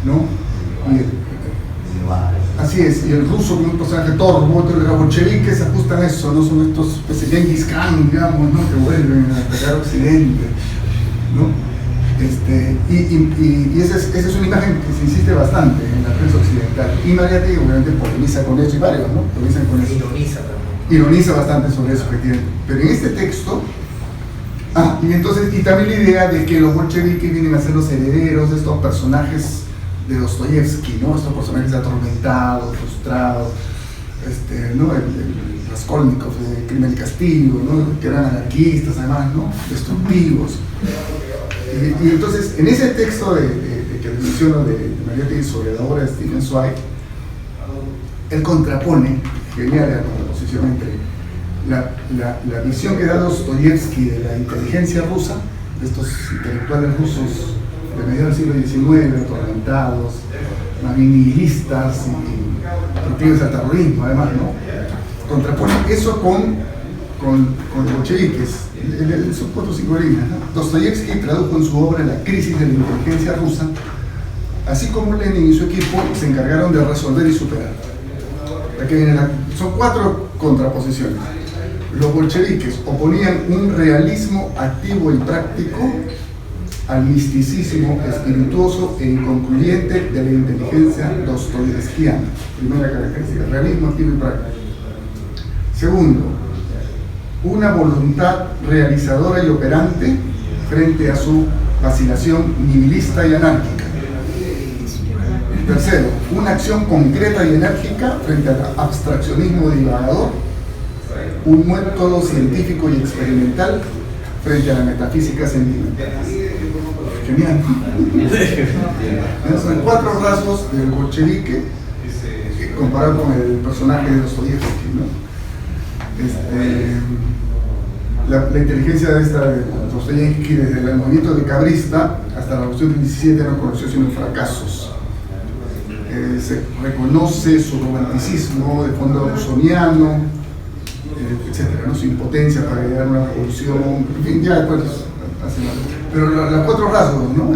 ¿no? Así es, y el ruso como un personaje torvo, los bolcheviques se ajustan a eso, ¿no? Son estos Genghis Khan, digamos, ¿no? Que vuelven a atacar Occidente, ¿no? Y esa es una imagen que se insiste bastante en la prensa occidental. Y Mariátegui obviamente polemiza con eso, y varios, ¿no? Polemizan con eso. Ironiza también. Ironiza bastante sobre eso, efectivamente. Pero en este texto, y también la idea de que los bolcheviques vienen a ser los herederos de estos personajes de Dostoyevsky, ¿no? Estos personajes atormentados, frustrados, ¿no? El Raskolnikov de Crimen y Castigo, ¿no? Que eran anarquistas además, ¿no? Destructivos. Y entonces, en ese texto que menciono de Mariátegui sobre la obra de Stefan Zweig, él contrapone, genial la contraposición entre la visión que da Dostoyevsky de la inteligencia rusa, de estos intelectuales rusos de mediados del siglo XIX, atormentados, más bien nihilistas y proclives al terrorismo, además, ¿no? Contrapone eso con los bolcheviques. Son 4 o 5 líneas, ¿no? Dostoyevsky tradujo en su obra La crisis de la inteligencia rusa, así como Lenin y su equipo se encargaron de resolver y superar. Son 4 contraposiciones. Los bolcheviques oponían un realismo activo y práctico al misticismo espirituoso e inconcluyente de la inteligencia dostoyevskiana. Primera característica, realismo activo y práctico. Segundo, una voluntad realizadora y operante frente a su vacilación nihilista y anárquica. Tercero, una acción concreta y enérgica frente al abstraccionismo divagador, un método científico y experimental frente a la metafísica sentimental. Genial. Son 4 rasgos del bolchevique comparado con el personaje de Dostoyevsky, ¿no? La inteligencia de Dostoyevsky desde el movimiento de cabrista hasta la revolución del 17 no conoció sino fracasos. Se reconoce su romanticismo de fondo rusoniano, etcétera, ¿no? Su impotencia para llegar a una revolución, en fin, ya después hacen algo. Pero los 4 rasgos, ¿no?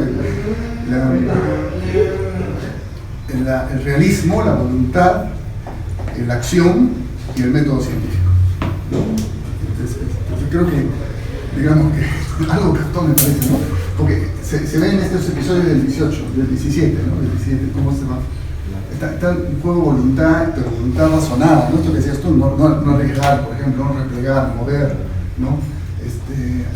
El realismo, la voluntad, la acción y el método científico. Entonces creo que, digamos que algo captó me parece, ¿no? Porque se ve en estos episodios del 18, del 17, ¿no? Del 17, ¿cómo se va? Está un juego de voluntad, pero voluntad razonada, ¿no? Esto que decías tú, no arriesgar, por ejemplo, no replegar, mover, ¿no?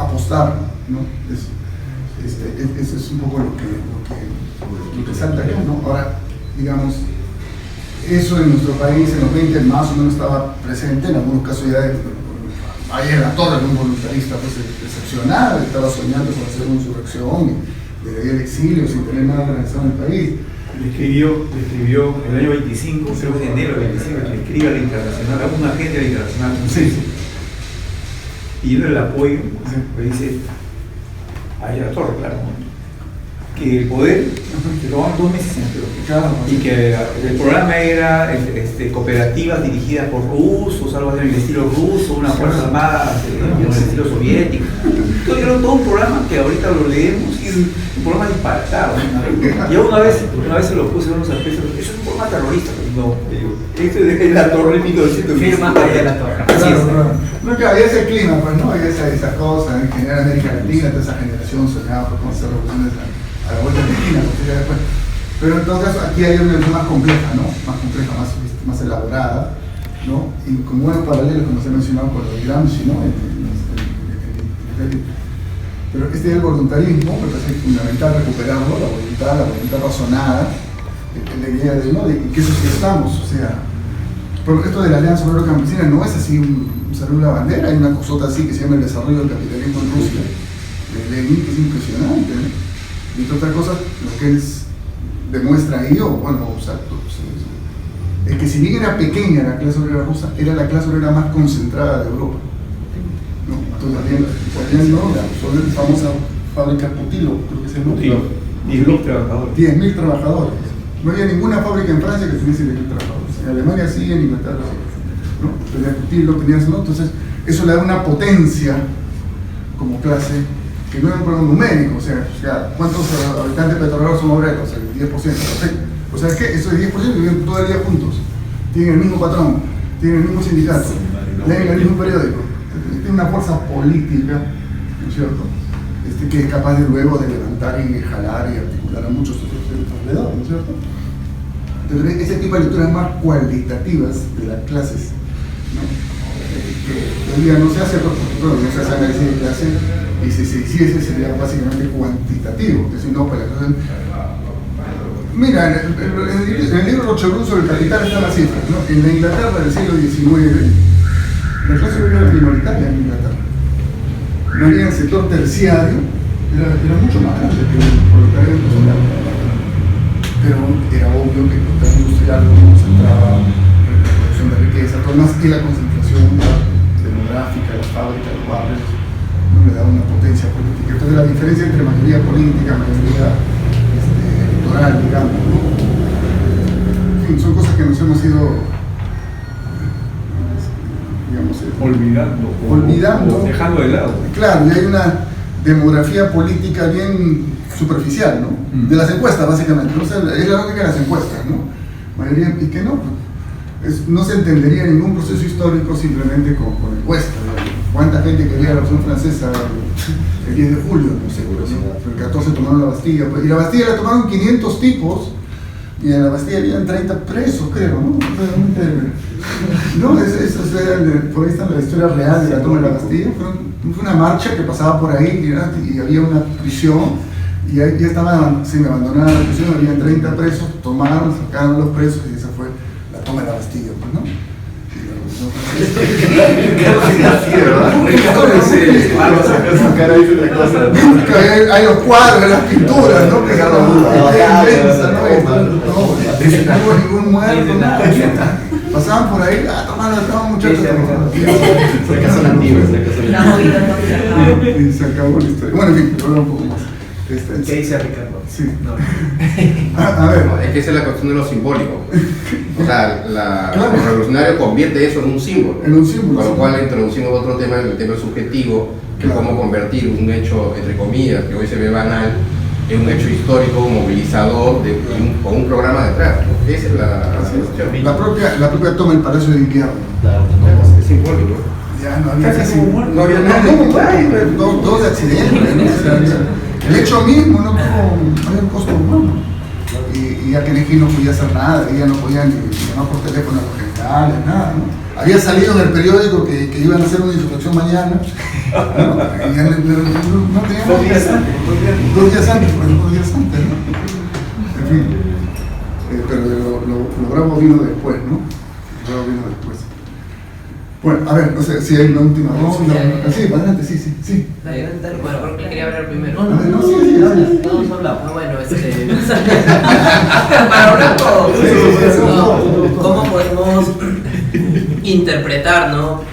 Apostar, ¿no? Eso es un poco lo que salta acá, ¿no? Ahora, digamos, eso en nuestro país en los 20 más o menos estaba presente, en algunos casos ya ayer la torre de un voluntarista pues excepcional, estaba soñando con hacer una insurrección y de el exilio sin tener nada organizado en el país. Le escribió en el año 25, creo que en enero del 25, le escribe a la Internacional, a un agente de la Internacional, Sí. Y yo le apoyo, me dice, ahí la torre, claro, que el poder, que lo van 2 meses en el y que el programa era cooperativas dirigidas por rusos, algo así en el estilo ruso, una fuerza armada en el estilo soviético. Entonces era todo un programa que ahorita lo leemos y es un programa disparatado. Y una vez se lo puse a unos artistas, eso es un programa terrorista. No, esto es la torre 1900. Firma de la torre. Así es. No, que había ese clima, pues, ¿no? Había esa cosa, en general América Latina, toda esa generación soñaba por conocer revoluciones a la vuelta de la esquina, después. Pero en todo caso, aquí hay una versión más compleja, ¿no? Más compleja, más elaborada, ¿no? Y con buenos paralelos, como se ha mencionado con lo de Gramsci, ¿no? Pero del voluntarismo me parece fundamental recuperarlo, la voluntad razonada, la idea de, ¿no? de qué sociedad estamos, o sea, porque esto de la Alianza Obrero Campesina no es así un saludo a la bandera, hay una cosota así que se llama el desarrollo del capitalismo en Rusia, de Lenin, que es impresionante, ¿no? Y entre otras cosas, lo que él demuestra ahí, es que si bien era pequeña la clase obrera rusa, era la clase obrera más concentrada de Europa. ¿No? Entonces, también, ¿no? Sobre la famosa fábrica Putilo, creo que es el nombre. 10.000 trabajadores. 10.000 trabajadores. No había ninguna fábrica en Francia que tuviese 10.000 trabajadores. En Alemania sí, en Inglaterra sí. ¿No? Tenía Putilo, tenías, ¿no? Entonces, eso le da una potencia como clase que no es un problema numérico, o sea, ¿cuántos habitantes petroleros son obreros? El 10%, perfecto. O sea, es que esos 10% viven todo el día juntos, tienen el mismo patrón, tienen el mismo sindicato, leen el mismo periódico, tienen una fuerza política, ¿no es cierto? que es capaz de luego de levantar y jalar y articular a muchos otros alrededor, ¿no es cierto? Entonces, ese tipo de lecturas más cualitativas de las clases, ¿no? Que hoy día no se hace, bueno, no se hace análisis de clase, y si se hiciese sería básicamente cuantitativo, que si no, pues la cosa... Mira, en el libro Rochebrun sobre el capital están las cifras, ¿no? En la Inglaterra del siglo XIX, la clase obrera era minoritaria en Inglaterra. No había el sector terciario, era mucho más grande que el proletariado industrial. Pero era obvio que el proletariado industrial no concentraba en la producción de riqueza, por más que la concentración demográfica, las fábricas, los barrios, no le daba una potencia política. Entonces la diferencia entre mayoría política, mayoría electoral, digamos, ¿no? En fin, son cosas que nos hemos ido, digamos, olvidando, dejando de lado. Claro, y hay una demografía política bien superficial, ¿no? De las encuestas, básicamente. O sea, es la lógica de las encuestas, ¿no? Mayoría, y que no, no se entendería ningún proceso histórico simplemente con encuestas. ¿Cuánta gente quería la Revolución Francesa el 10 de julio? No sé, ¿no? El 14 tomaron la Bastilla, y la Bastilla la tomaron 500 tipos, y en la Bastilla habían 30 presos, creo, ¿no? No, por ahí está la historia real de la toma de la Bastilla. Fue una marcha que pasaba por ahí y había una prisión, y ya estaba semi-abandonada la prisión, habían 30 presos, tomaron, sacaron a los presos, y esa fue la toma de la Bastilla, pues, ¿no? Hay los cuadros, las pinturas, ¿no? Que no hubo ningún muerto, nada. Pasaban por ahí, tomaban muchachos. Fracaso nativo, y se acabó la historia. Bueno, en fin, pero un poco más. ¿Qué dice Ricardo? Sí. A ver. Es que esa es la cuestión de lo simbólico. O sea, el revolucionario convierte eso en un símbolo. En un símbolo. Con lo cual introducimos otro tema, el tema subjetivo, que es cómo convertir un hecho, entre comillas, que hoy se ve banal, en un hecho histórico movilizador con un programa detrás, ¿no? Esa es la cuestión. La propia toma del Palacio de Invierno. Es simbólico. Ya no había casi No había nada. Todo de accidente, ¿no? El hecho mismo no había un costo humano. Y ya Kennedy no podía hacer nada, ella no podía ni llamar por teléfono a los generales, nada, ¿no? Había salido en el periódico que iban a hacer una insurrección mañana, ¿no? Y ya no tenía nada. 2 días antes. 2 días antes, ¿no? En fin. Pero lo bravo vino después, ¿no? Lo bravo vino después. Bueno, a ver, no sé si hay una última ronda. Sí, para adelante, sí. Bueno, porque quería hablar primero. No, sí, habla. Todos hablamos. Bueno, para hablar todos. ¿Cómo podemos interpretar, ¿no?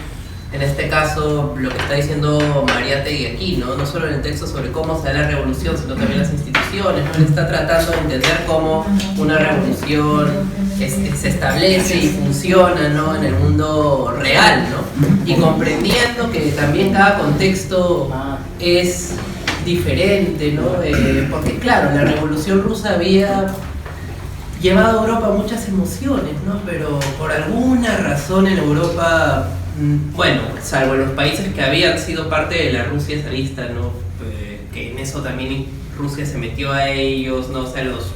En este caso, lo que está diciendo Mariátegui aquí, ¿no? No solo en el texto sobre cómo se da la revolución, sino también las instituciones, ¿no? Él está tratando de entender cómo una revolución se establece y funciona, ¿no? En el mundo real, ¿no? Y comprendiendo que también cada contexto es diferente, ¿no? Porque claro, la Revolución Rusa había llevado a Europa muchas emociones, ¿no? Pero por alguna razón en Europa, bueno, salvo en los países que habían sido parte de la Rusia zarista, ¿no? Que en eso también Rusia se metió a ellos, ¿no? O sea, los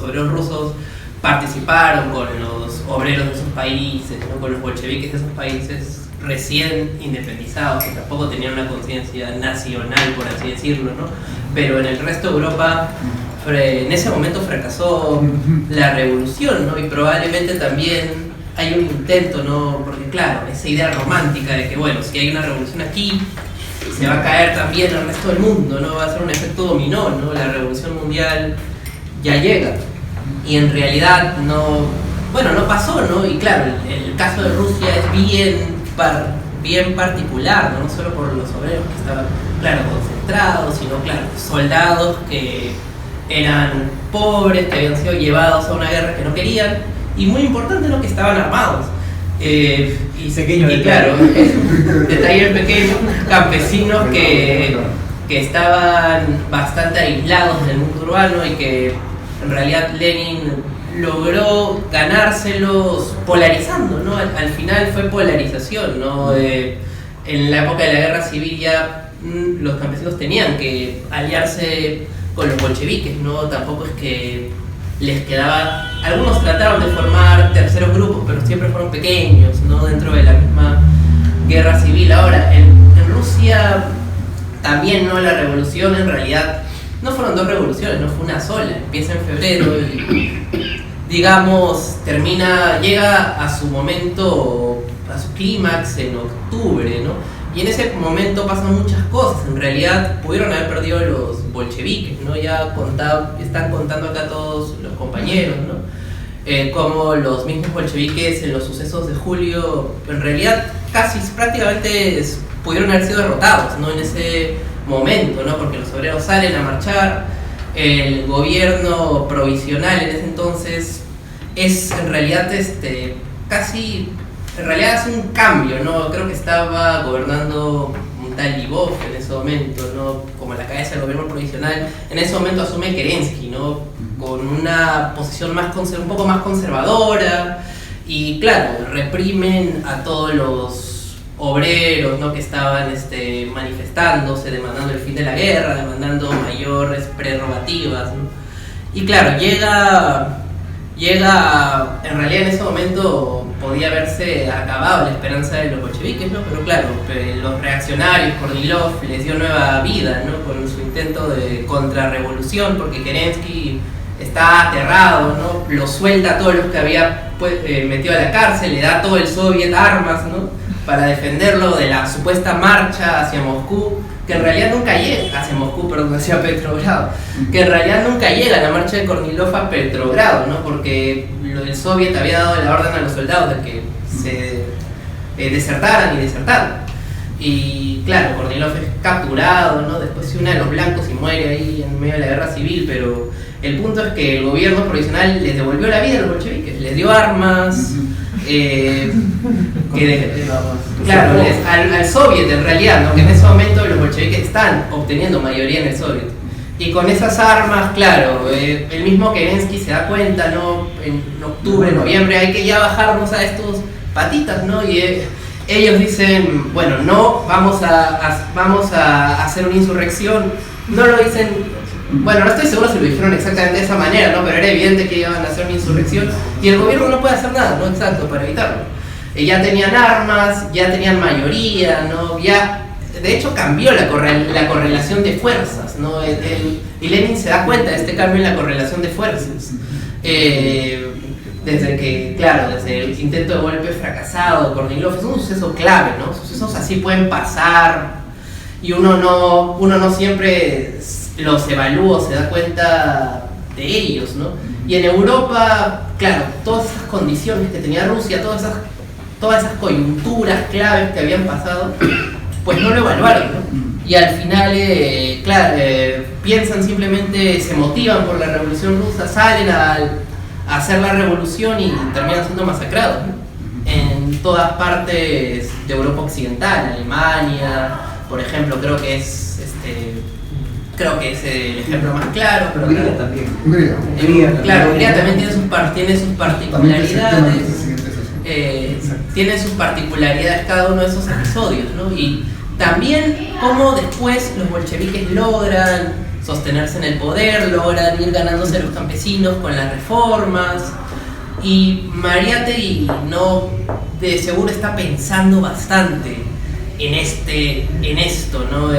obreros rusos participaron con los obreros de esos países, ¿no? Con los bolcheviques de esos países recién independizados, que tampoco tenían una conciencia nacional, por así decirlo, ¿no? Pero en el resto de Europa, en ese momento fracasó la revolución, ¿no? Y probablemente también hay un intento, ¿no? Porque claro, esa idea romántica de que, bueno, si hay una revolución aquí, se va a caer también el resto del mundo, ¿no? Va a ser un efecto dominó, ¿no? La revolución mundial ya llega. Y en realidad no pasó, ¿no? Y claro, el caso de Rusia es bien particular, ¿no? No solo por los obreros que estaban, claro, concentrados, sino, claro, soldados que eran pobres, que habían sido llevados a una guerra que no querían, y muy importante, ¿no? Que estaban armados. Y claro, detalle pequeño, campesinos que estaban bastante aislados del mundo urbano y que en realidad Lenin logró ganárselos polarizando, ¿no? Al final fue polarización, ¿no? En la época de la guerra civil ya los campesinos tenían que aliarse con los bolcheviques, ¿no? Tampoco es que les quedaba... Algunos trataron de formar terceros grupos, pero siempre fueron pequeños, ¿no? Dentro de la misma guerra civil. Ahora, en Rusia también, ¿no? La revolución en realidad no fueron dos revoluciones, no fue una sola. Empieza en febrero y, digamos, llega a su momento, a su clímax en octubre, ¿no? Y en ese momento pasan muchas cosas. En realidad pudieron haber perdido los bolcheviques, ¿no? Ya están contando acá todos los compañeros, ¿no? Como los mismos bolcheviques en los sucesos de julio, en realidad prácticamente pudieron haber sido derrotados, ¿no? En ese momento, ¿no? Porque los obreros salen a marchar, el gobierno provisional en ese entonces es en realidad en realidad es un cambio, ¿no? Creo que estaba gobernando un tal Libov en ese momento, ¿no? Como la cabeza del gobierno provisional. En ese momento asume Kerensky, ¿no? Con una posición un poco más conservadora. Y claro, reprimen a todos los obreros, ¿no? Que estaban manifestándose, demandando el fin de la guerra, demandando mayores prerrogativas, ¿no? Y claro, llega en realidad en ese momento podía haberse acabado la esperanza de los bolcheviques, ¿no? Pero claro, los reaccionarios, Kornilov les dio nueva vida, ¿no? Con su intento de contrarrevolución, porque Kerensky está aterrado, ¿no? Lo suelta a todos los que había metido a la cárcel, le da a todo el soviet armas, ¿no? Para defenderlo de la supuesta marcha hacia Moscú, que en realidad nunca llega, hacia Petrogrado, que en realidad nunca llega la marcha de Kornilov a Petrogrado, ¿no? Porque el soviet había dado la orden a los soldados de que se desertaran. Y claro, Kornilov es capturado, ¿no? Después se une a los blancos y muere ahí en medio de la guerra civil, pero el punto es que el gobierno provisional les devolvió la vida a los bolcheviques, les dio armas, claro, al soviet en realidad, ¿no? Que en ese momento los bolcheviques están obteniendo mayoría en el soviet. Y con esas armas, claro, el mismo Kerensky se da cuenta, ¿no? En octubre, noviembre, hay que ya bajarnos a estos patitas, ¿no? Y ellos dicen, bueno, no, vamos a hacer una insurrección. No lo dicen, bueno, no estoy seguro si lo dijeron exactamente de esa manera, ¿no? Pero era evidente que iban a hacer una insurrección y el gobierno no puede hacer nada, ¿no? Exacto, para evitarlo. Ya tenían armas, ya tenían mayoría, ¿no? De hecho cambió la correlación de fuerzas, ¿no? Y Lenin se da cuenta de este cambio en la correlación de fuerzas. Desde el intento de golpe fracasado de Kornilov, es un suceso clave, ¿no? Sucesos así pueden pasar y uno no siempre los evalúa, se da cuenta de ellos, ¿no? Y en Europa, claro, todas esas condiciones que tenía Rusia, todas esas coyunturas claves que habían pasado, pues no lo evaluaron, ¿no? Y al final, piensan simplemente, se motivan por la revolución rusa, salen a hacer la revolución y terminan siendo masacrados, ¿no? En todas partes de Europa Occidental, Alemania, por ejemplo, creo que es el ejemplo más claro, pero Hungría también. Hungría también tiene sus particularidades. Tienen sus particularidades cada uno de esos episodios, ¿no? Y también cómo después los bolcheviques logran sostenerse en el poder, logran ir ganándose a los campesinos con las reformas. Y Mariátegui de seguro está pensando bastante en esto, ¿no?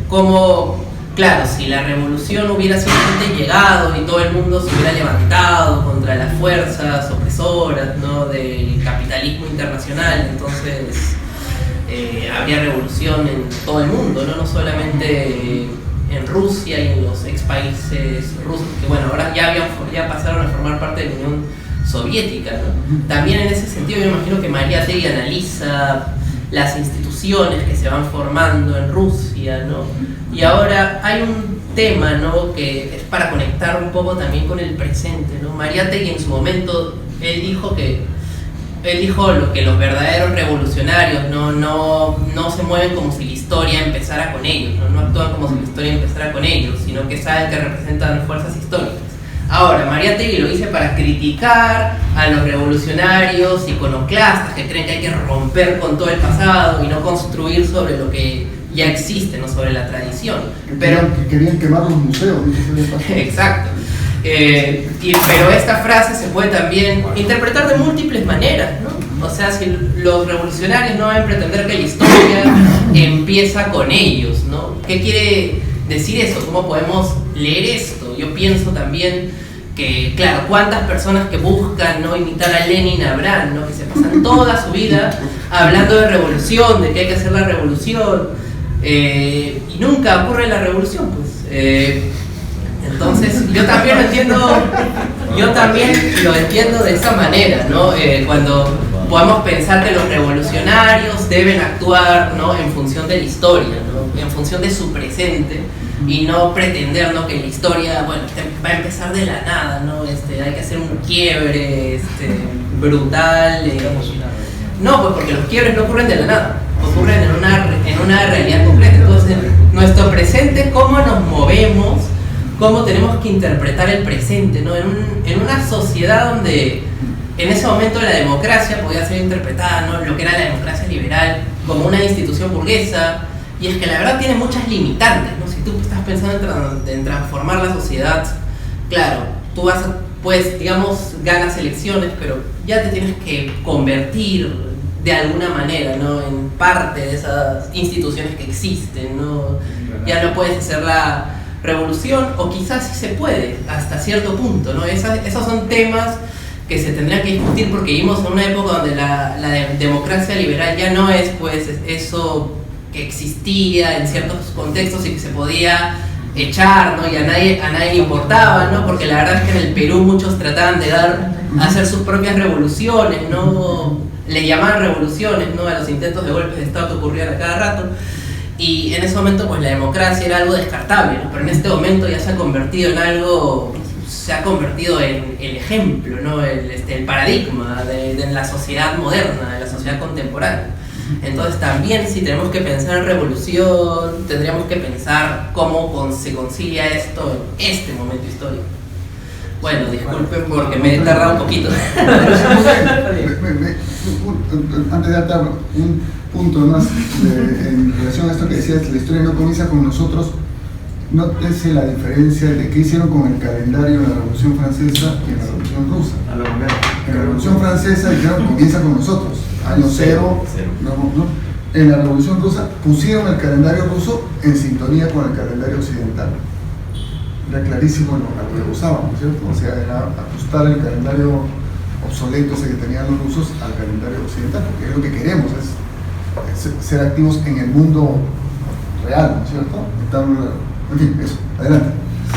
Cómo, claro, si la revolución hubiera simplemente llegado y todo el mundo se hubiera levantado contra las fuerzas opresoras, ¿no? Del capitalismo internacional, entonces habría revolución en todo el mundo, ¿no? No solamente en Rusia y en los ex países rusos, que bueno, ahora ya pasaron a formar parte de la Unión Soviética, ¿no? También en ese sentido yo imagino que Mariátegui analiza las instituciones que se van formando en Rusia, ¿no? Y ahora hay un tema, ¿no? Que es para conectar un poco también con el presente, ¿no? Mariátegui en su momento, él dijo que los verdaderos revolucionarios no se mueven como si la historia empezara con ellos, no actúan como si la historia empezara con ellos, sino que saben que representan fuerzas históricas. Ahora, Mariátegui lo dice para criticar a los revolucionarios iconoclastas que creen que hay que romper con todo el pasado y no construir sobre lo que ya existe, ¿no? Sobre la tradición. Que querían quemar los museos. Exacto. Pero esta frase se puede también interpretar de múltiples maneras, ¿no? O sea, si los revolucionarios no deben pretender que la historia empieza con ellos, ¿no? ¿Qué quiere decir eso? ¿Cómo podemos leer esto? Yo pienso también que, claro, cuántas personas que buscan, ¿no?, imitar a Lenin habrán, ¿no?, que se pasan toda su vida hablando de revolución, de que hay que hacer la revolución, y nunca ocurre la revolución, pues. Entonces, yo también lo entiendo de esa manera, ¿no? Cuando podemos pensar que los revolucionarios deben actuar, ¿no?, en función de la historia, ¿no?, en función de su presente, y no pretender, ¿no?, que la historia, bueno, va a empezar de la nada, ¿no? Hay que hacer un quiebre brutal. No, pues porque los quiebres no ocurren de la nada, ocurren en una realidad concreta. Entonces, nuestro presente, cómo nos movemos, cómo tenemos que interpretar el presente, ¿no? En una sociedad donde en ese momento la democracia podía ser interpretada, ¿no?, lo que era la democracia liberal, como una institución burguesa, y es que la verdad tiene muchas limitantes, ¿no? Si tú estás pensando en transformar la sociedad, claro, tú pues, digamos, ganas elecciones, pero ya te tienes que convertir de alguna manera, ¿no?, en parte de esas instituciones que existen, ¿no? Ya no puedes hacer la revolución, o quizás sí se puede, hasta cierto punto, ¿no? Esos son temas que se tendrían que discutir, porque vivimos en una época donde la democracia liberal ya no es, pues, eso que existía en ciertos contextos y que se podía echar, ¿no?, y a nadie le importaba, ¿no? Porque la verdad es que en el Perú muchos trataban de hacer sus propias revoluciones, ¿no? Le llamaban revoluciones, ¿no?, a los intentos de golpes de Estado que ocurrían a cada rato. Y en ese momento, pues, la democracia era algo descartable, ¿no? Pero en este momento ya se ha convertido en algo, se ha convertido en el ejemplo, ¿no?, el paradigma de la sociedad moderna, de la sociedad contemporánea. Entonces también, si tenemos que pensar en revolución, tendríamos que pensar cómo se concilia esto en este momento histórico. Bueno, disculpen porque me he tardado un poquito. Antes de dar un punto más en relación a esto que decías, la historia no comienza con nosotros. Nótese la diferencia de qué hicieron con el calendario en la Revolución Francesa y en la Revolución Rusa. En la Revolución Francesa dijeron comienza con nosotros, año cero. No. En la Revolución Rusa pusieron el calendario ruso en sintonía con el calendario occidental. Era clarísimo lo que usaban, ¿no es cierto? O sea, era ajustar el calendario obsoleto ese que tenían los rusos al calendario occidental, porque es lo que queremos, es ser activos en el mundo real, ¿no es cierto? En fin, eso, adelante.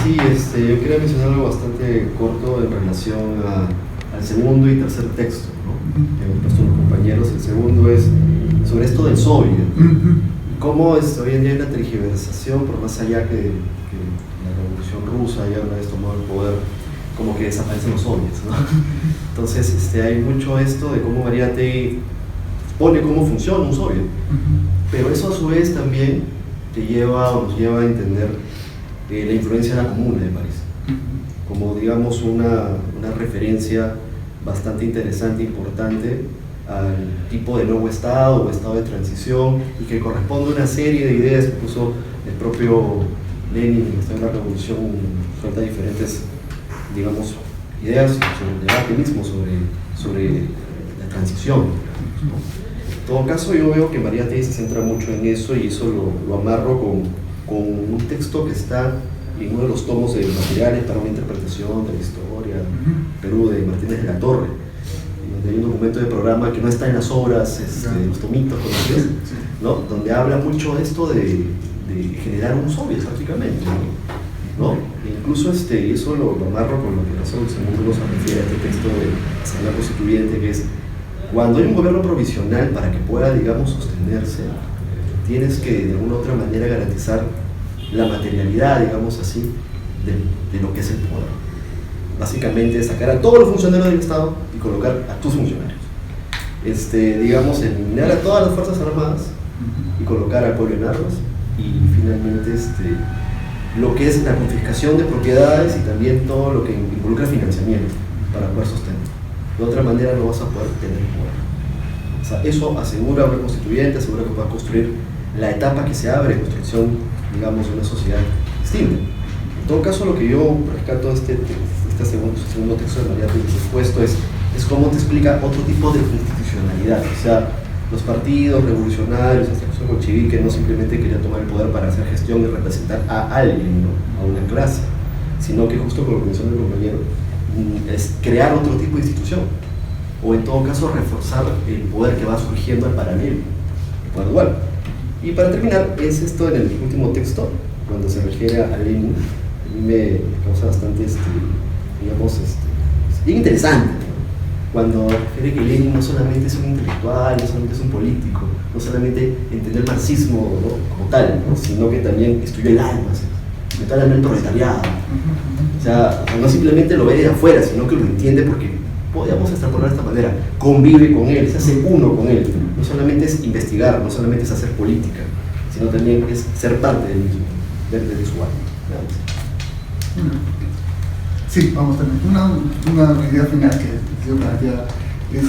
Sí, yo quería mencionar algo bastante corto en relación al segundo y tercer texto, ¿no?, que han puesto los compañeros. El segundo es sobre esto del soviet, y cómo hoy en día hay una tergiversación, por más allá que la Revolución Rusa ya una vez tomó el poder, como que desaparecen los soviets, ¿no? Entonces hay mucho esto de cómo Mariátegui pone cómo funciona un soviet, pero eso a su vez también nos lleva a entender la influencia de la Comuna de París, como, digamos, una referencia bastante interesante, importante al tipo de nuevo Estado o Estado de transición, y que corresponde a una serie de ideas que puso el propio Lenin en la Revolución. Suelta diferentes, digamos, ideas sobre el debate mismo sobre la transición. En todo caso, yo veo que Mariátegui se centra mucho en eso, y eso lo amarro con un texto que está en uno de los tomos de materiales para una interpretación de la historia Perú de Martínez de la Torre, donde hay un documento de programa que no está en las obras, los tomitos conocidos, ¿no?, donde habla mucho de esto de generar un soviet prácticamente, ¿no? E incluso eso lo amarro con lo que pasó en segundo se refiere a este texto de la Asamblea Constituyente, que es cuando hay un gobierno provisional, para que pueda, digamos, sostenerse, tienes que de alguna u otra manera garantizar la materialidad, digamos así, de lo que es el poder. Básicamente sacar a todos los funcionarios del Estado y colocar a tus funcionarios. Digamos, eliminar a todas las Fuerzas Armadas y colocar al pueblo en armas, y finalmente lo que es la confiscación de propiedades y también todo lo que involucra financiamiento para poder sostener. De otra manera no vas a poder tener poder. O sea, eso asegura una constituyente, asegura que puedas construir la etapa que se abre de construcción, digamos, de una sociedad distinta. En todo caso, lo que yo rescato de este segundo texto de Mariátegui que he puesto es cómo te explica otro tipo de institucionalidad. O sea, los partidos revolucionarios, hasta el bolchevique, no simplemente querían tomar el poder para hacer gestión y representar a alguien, ¿no? A una clase, sino que justo como lo menciona el compañero, es crear otro tipo de institución, o en todo caso reforzar el poder que va surgiendo al paralelo, el poder dual. Y para terminar, es esto en el último texto, cuando se refiere a Lenin, a mí me causa bastante, bien interesante, ¿no? Cuando refiere que Lenin no solamente es un intelectual, no solamente es un político, no solamente entendió el marxismo, ¿no? Como tal, ¿no? Sino que también estudió el alma, metió el alma del proletariado. O sea, no simplemente lo ve de afuera, sino que lo entiende porque podríamos extrapolar de esta manera, convive con él, se hace uno con él. No solamente es investigar, no solamente es hacer política, sino también es ser parte del mismo, desde su alma. Sí, vamos también. Una idea final que yo planteaba es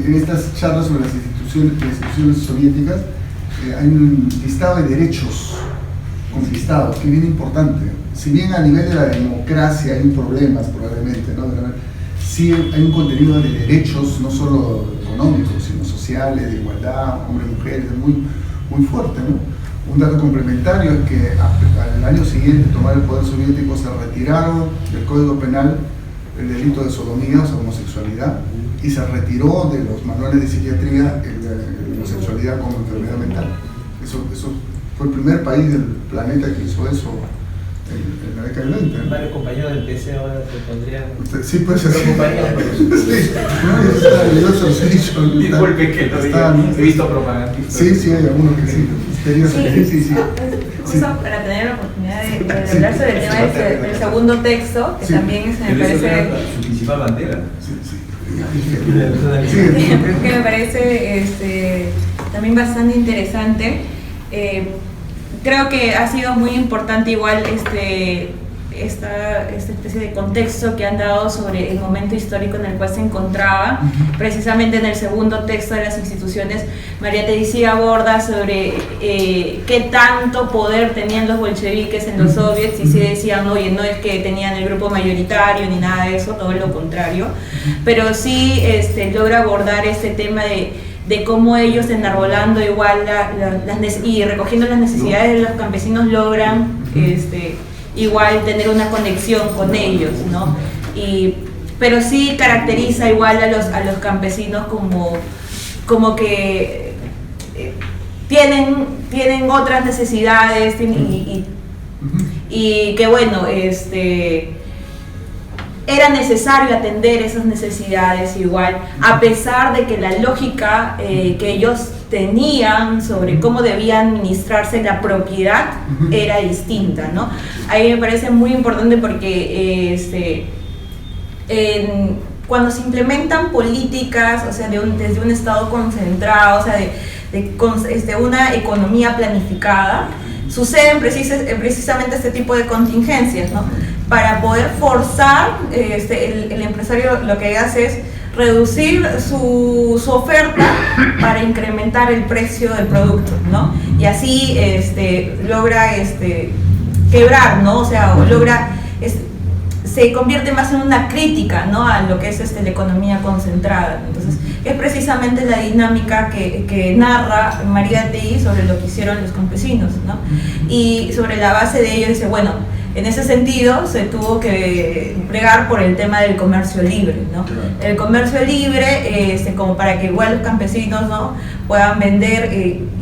en estas charlas sobre las instituciones soviéticas hay un listado de derechos conquistados, que es bien importante. Si bien a nivel de la democracia hay un problema, probablemente, ¿no? Sí hay un contenido de derechos, no solo económicos, sino sociales, de igualdad, hombres y mujeres, muy fuerte, ¿no? Un dato complementario es que al año siguiente de tomar el poder soviético se retiraron del Código Penal el delito de sodomía, o sea, homosexualidad, y se retiró de los manuales de psiquiatría la homosexualidad como enfermedad mental. Eso fue el primer país del planeta que hizo eso en la década del 20. Varios compañeros del PC ahora te pondrían... Sí, puede ser. Compañeros, sí. Disculpe que he visto propaganda. Sí, hay algunos que sí. Sí. Justo para tener la oportunidad de hablar sobre el tema del segundo texto, que también me parece... su principal bandera. Que me parece también bastante interesante. Creo que ha sido muy importante igual esta especie de contexto que han dado sobre el momento histórico en el cual se encontraba. Precisamente en el segundo texto de las instituciones, Mariátegui sí aborda sobre qué tanto poder tenían los bolcheviques en los soviets, y sí decían, oye, no es que tenían el grupo mayoritario ni nada de eso, todo lo contrario, pero sí logra abordar este tema de cómo ellos, enarbolando igual y recogiendo las necesidades de los campesinos, logran igual tener una conexión con ellos, ¿no? Pero sí caracteriza igual a los campesinos como que tienen otras necesidades y que bueno, era necesario atender esas necesidades igual, a pesar de que la lógica que ellos tenían sobre cómo debía administrarse la propiedad era distinta, ¿no? Ahí me parece muy importante porque cuando se implementan políticas, o sea, desde un Estado concentrado, o sea, de una economía planificada, suceden precisamente este tipo de contingencias, ¿no? Para poder forzar, el empresario lo que hace es reducir su oferta para incrementar el precio del producto, ¿no? Y así logra quebrar, ¿no? O sea, se convierte más en una crítica, ¿no? A lo que es la economía concentrada. Entonces, es precisamente la dinámica que narra Mariátegui sobre lo que hicieron los campesinos, ¿no? Y sobre la base de ello dice, bueno, en ese sentido se tuvo que plegar por el tema del comercio libre, ¿no? El comercio libre, como para que igual los campesinos, ¿no?, puedan vender,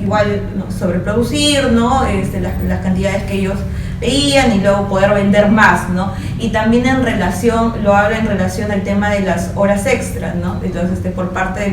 igual, ¿no?, sobreproducir, ¿no?, las cantidades que ellos veían y luego poder vender más, ¿no? Y también lo habla en relación al tema de las horas extras, ¿no? Entonces, por parte de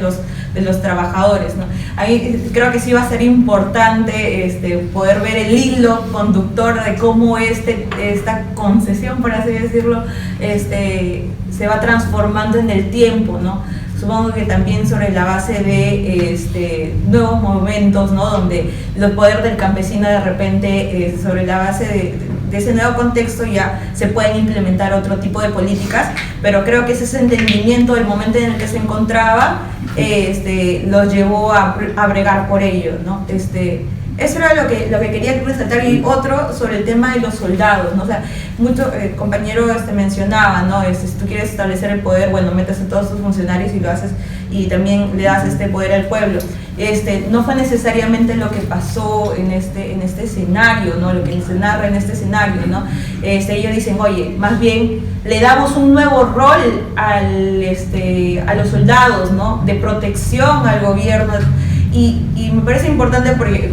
los trabajadores, ¿no? Ahí creo que sí va a ser importante poder ver el hilo conductor de cómo esta concesión, por así decirlo, se va transformando en el tiempo, ¿no? Supongo que también sobre la base de nuevos momentos, ¿no?, donde el poder del campesino de repente, sobre la base de ese nuevo contexto, ya se pueden implementar otro tipo de políticas, pero creo que ese entendimiento del momento en el que se encontraba los llevó a bregar por ello, ¿no? Eso era lo que quería resaltar. Y otro sobre el tema de los soldados, ¿no? O sea, mucho compañero mencionaba, ¿no? Si tú quieres establecer el poder, bueno, metes a todos tus funcionarios y lo haces, y también le das poder al pueblo. No fue necesariamente lo que pasó en este escenario, ¿no? Lo que se narra en este escenario, ¿no? Ellos dicen, oye, más bien le damos un nuevo rol a los soldados, ¿no? De protección al gobierno. Y me parece importante porque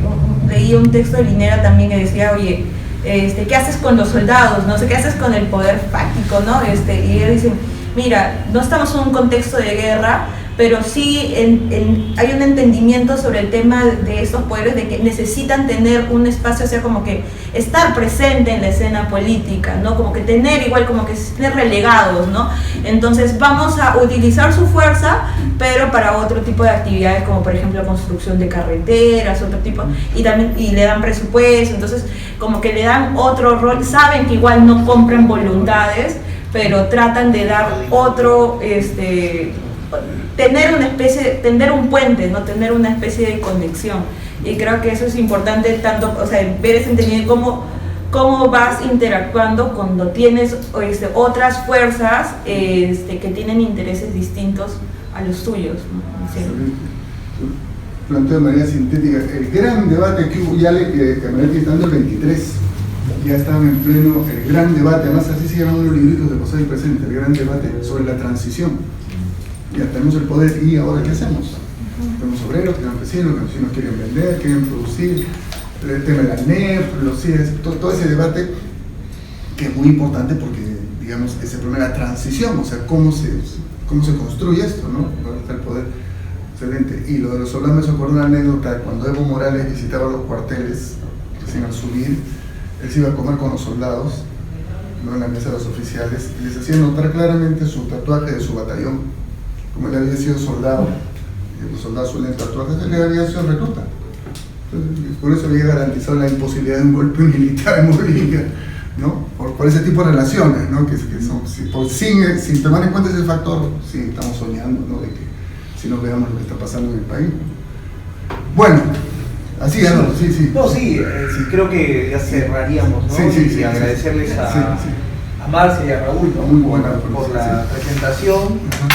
leí un texto de Linera también que decía, oye, ¿qué haces con los soldados? ¿No? O sea, ¿qué haces con el poder fáctico? ¿No? Y ellos dicen, mira, no estamos en un contexto de guerra, pero sí hay un entendimiento sobre el tema de estos poderes, de que necesitan tener un espacio, o sea, como que estar presente en la escena política, ¿no? Como que tener relegados, ¿no? Entonces vamos a utilizar su fuerza, pero para otro tipo de actividades, como por ejemplo construcción de carreteras, otro tipo, y le dan presupuesto, entonces como que le dan otro rol, saben que igual no compran voluntades, pero tratan de dar otro, tener un puente, ¿no? Tener una especie de conexión. Y creo que eso es importante, tanto, o sea, ver ese entendimiento, cómo vas interactuando cuando tienes otras fuerzas que tienen intereses distintos a los tuyos, ¿no? Sí. Planteo de manera sintética. El gran debate que hubo, ya que Mariate está dando el 23, ya estaban en pleno el gran debate, además así se llaman los libritos de pasado y presente, el gran debate sobre la transición. Ya tenemos el poder y ahora ¿qué hacemos? Tenemos obreros, campesinos, los campesinos quieren vender, quieren producir, el tema de la NEP, los CIES, todo ese debate que es muy importante porque, digamos, es el problema de la transición, o sea, cómo se construye esto, ¿no? ¿Dónde está el poder? Excelente. Y lo de los soldados, me se acuerda una anécdota, cuando Evo Morales visitaba los cuarteles, recién al subir, él se iba a comer con los soldados, ¿no? En la mesa de los oficiales, y les hacía notar claramente su tatuaje de su batallón. Como él había sido soldado, y los soldados suelen tatuarse, él había sido recluta. Entonces, por eso había garantizado la imposibilidad de un golpe militar en Bolivia, ¿no? Por ese tipo de relaciones, ¿no? Que son, sin tomar en cuenta ese factor, sí, estamos soñando, ¿no? De que si no veamos lo que está pasando en el país. Bueno, así es, ¿no? Sí. No, sí, creo que ya cerraríamos, ¿no? Sí, y agradecerles a Marcia y a Raúl, ¿no? Muy buena por la presentación. Ajá.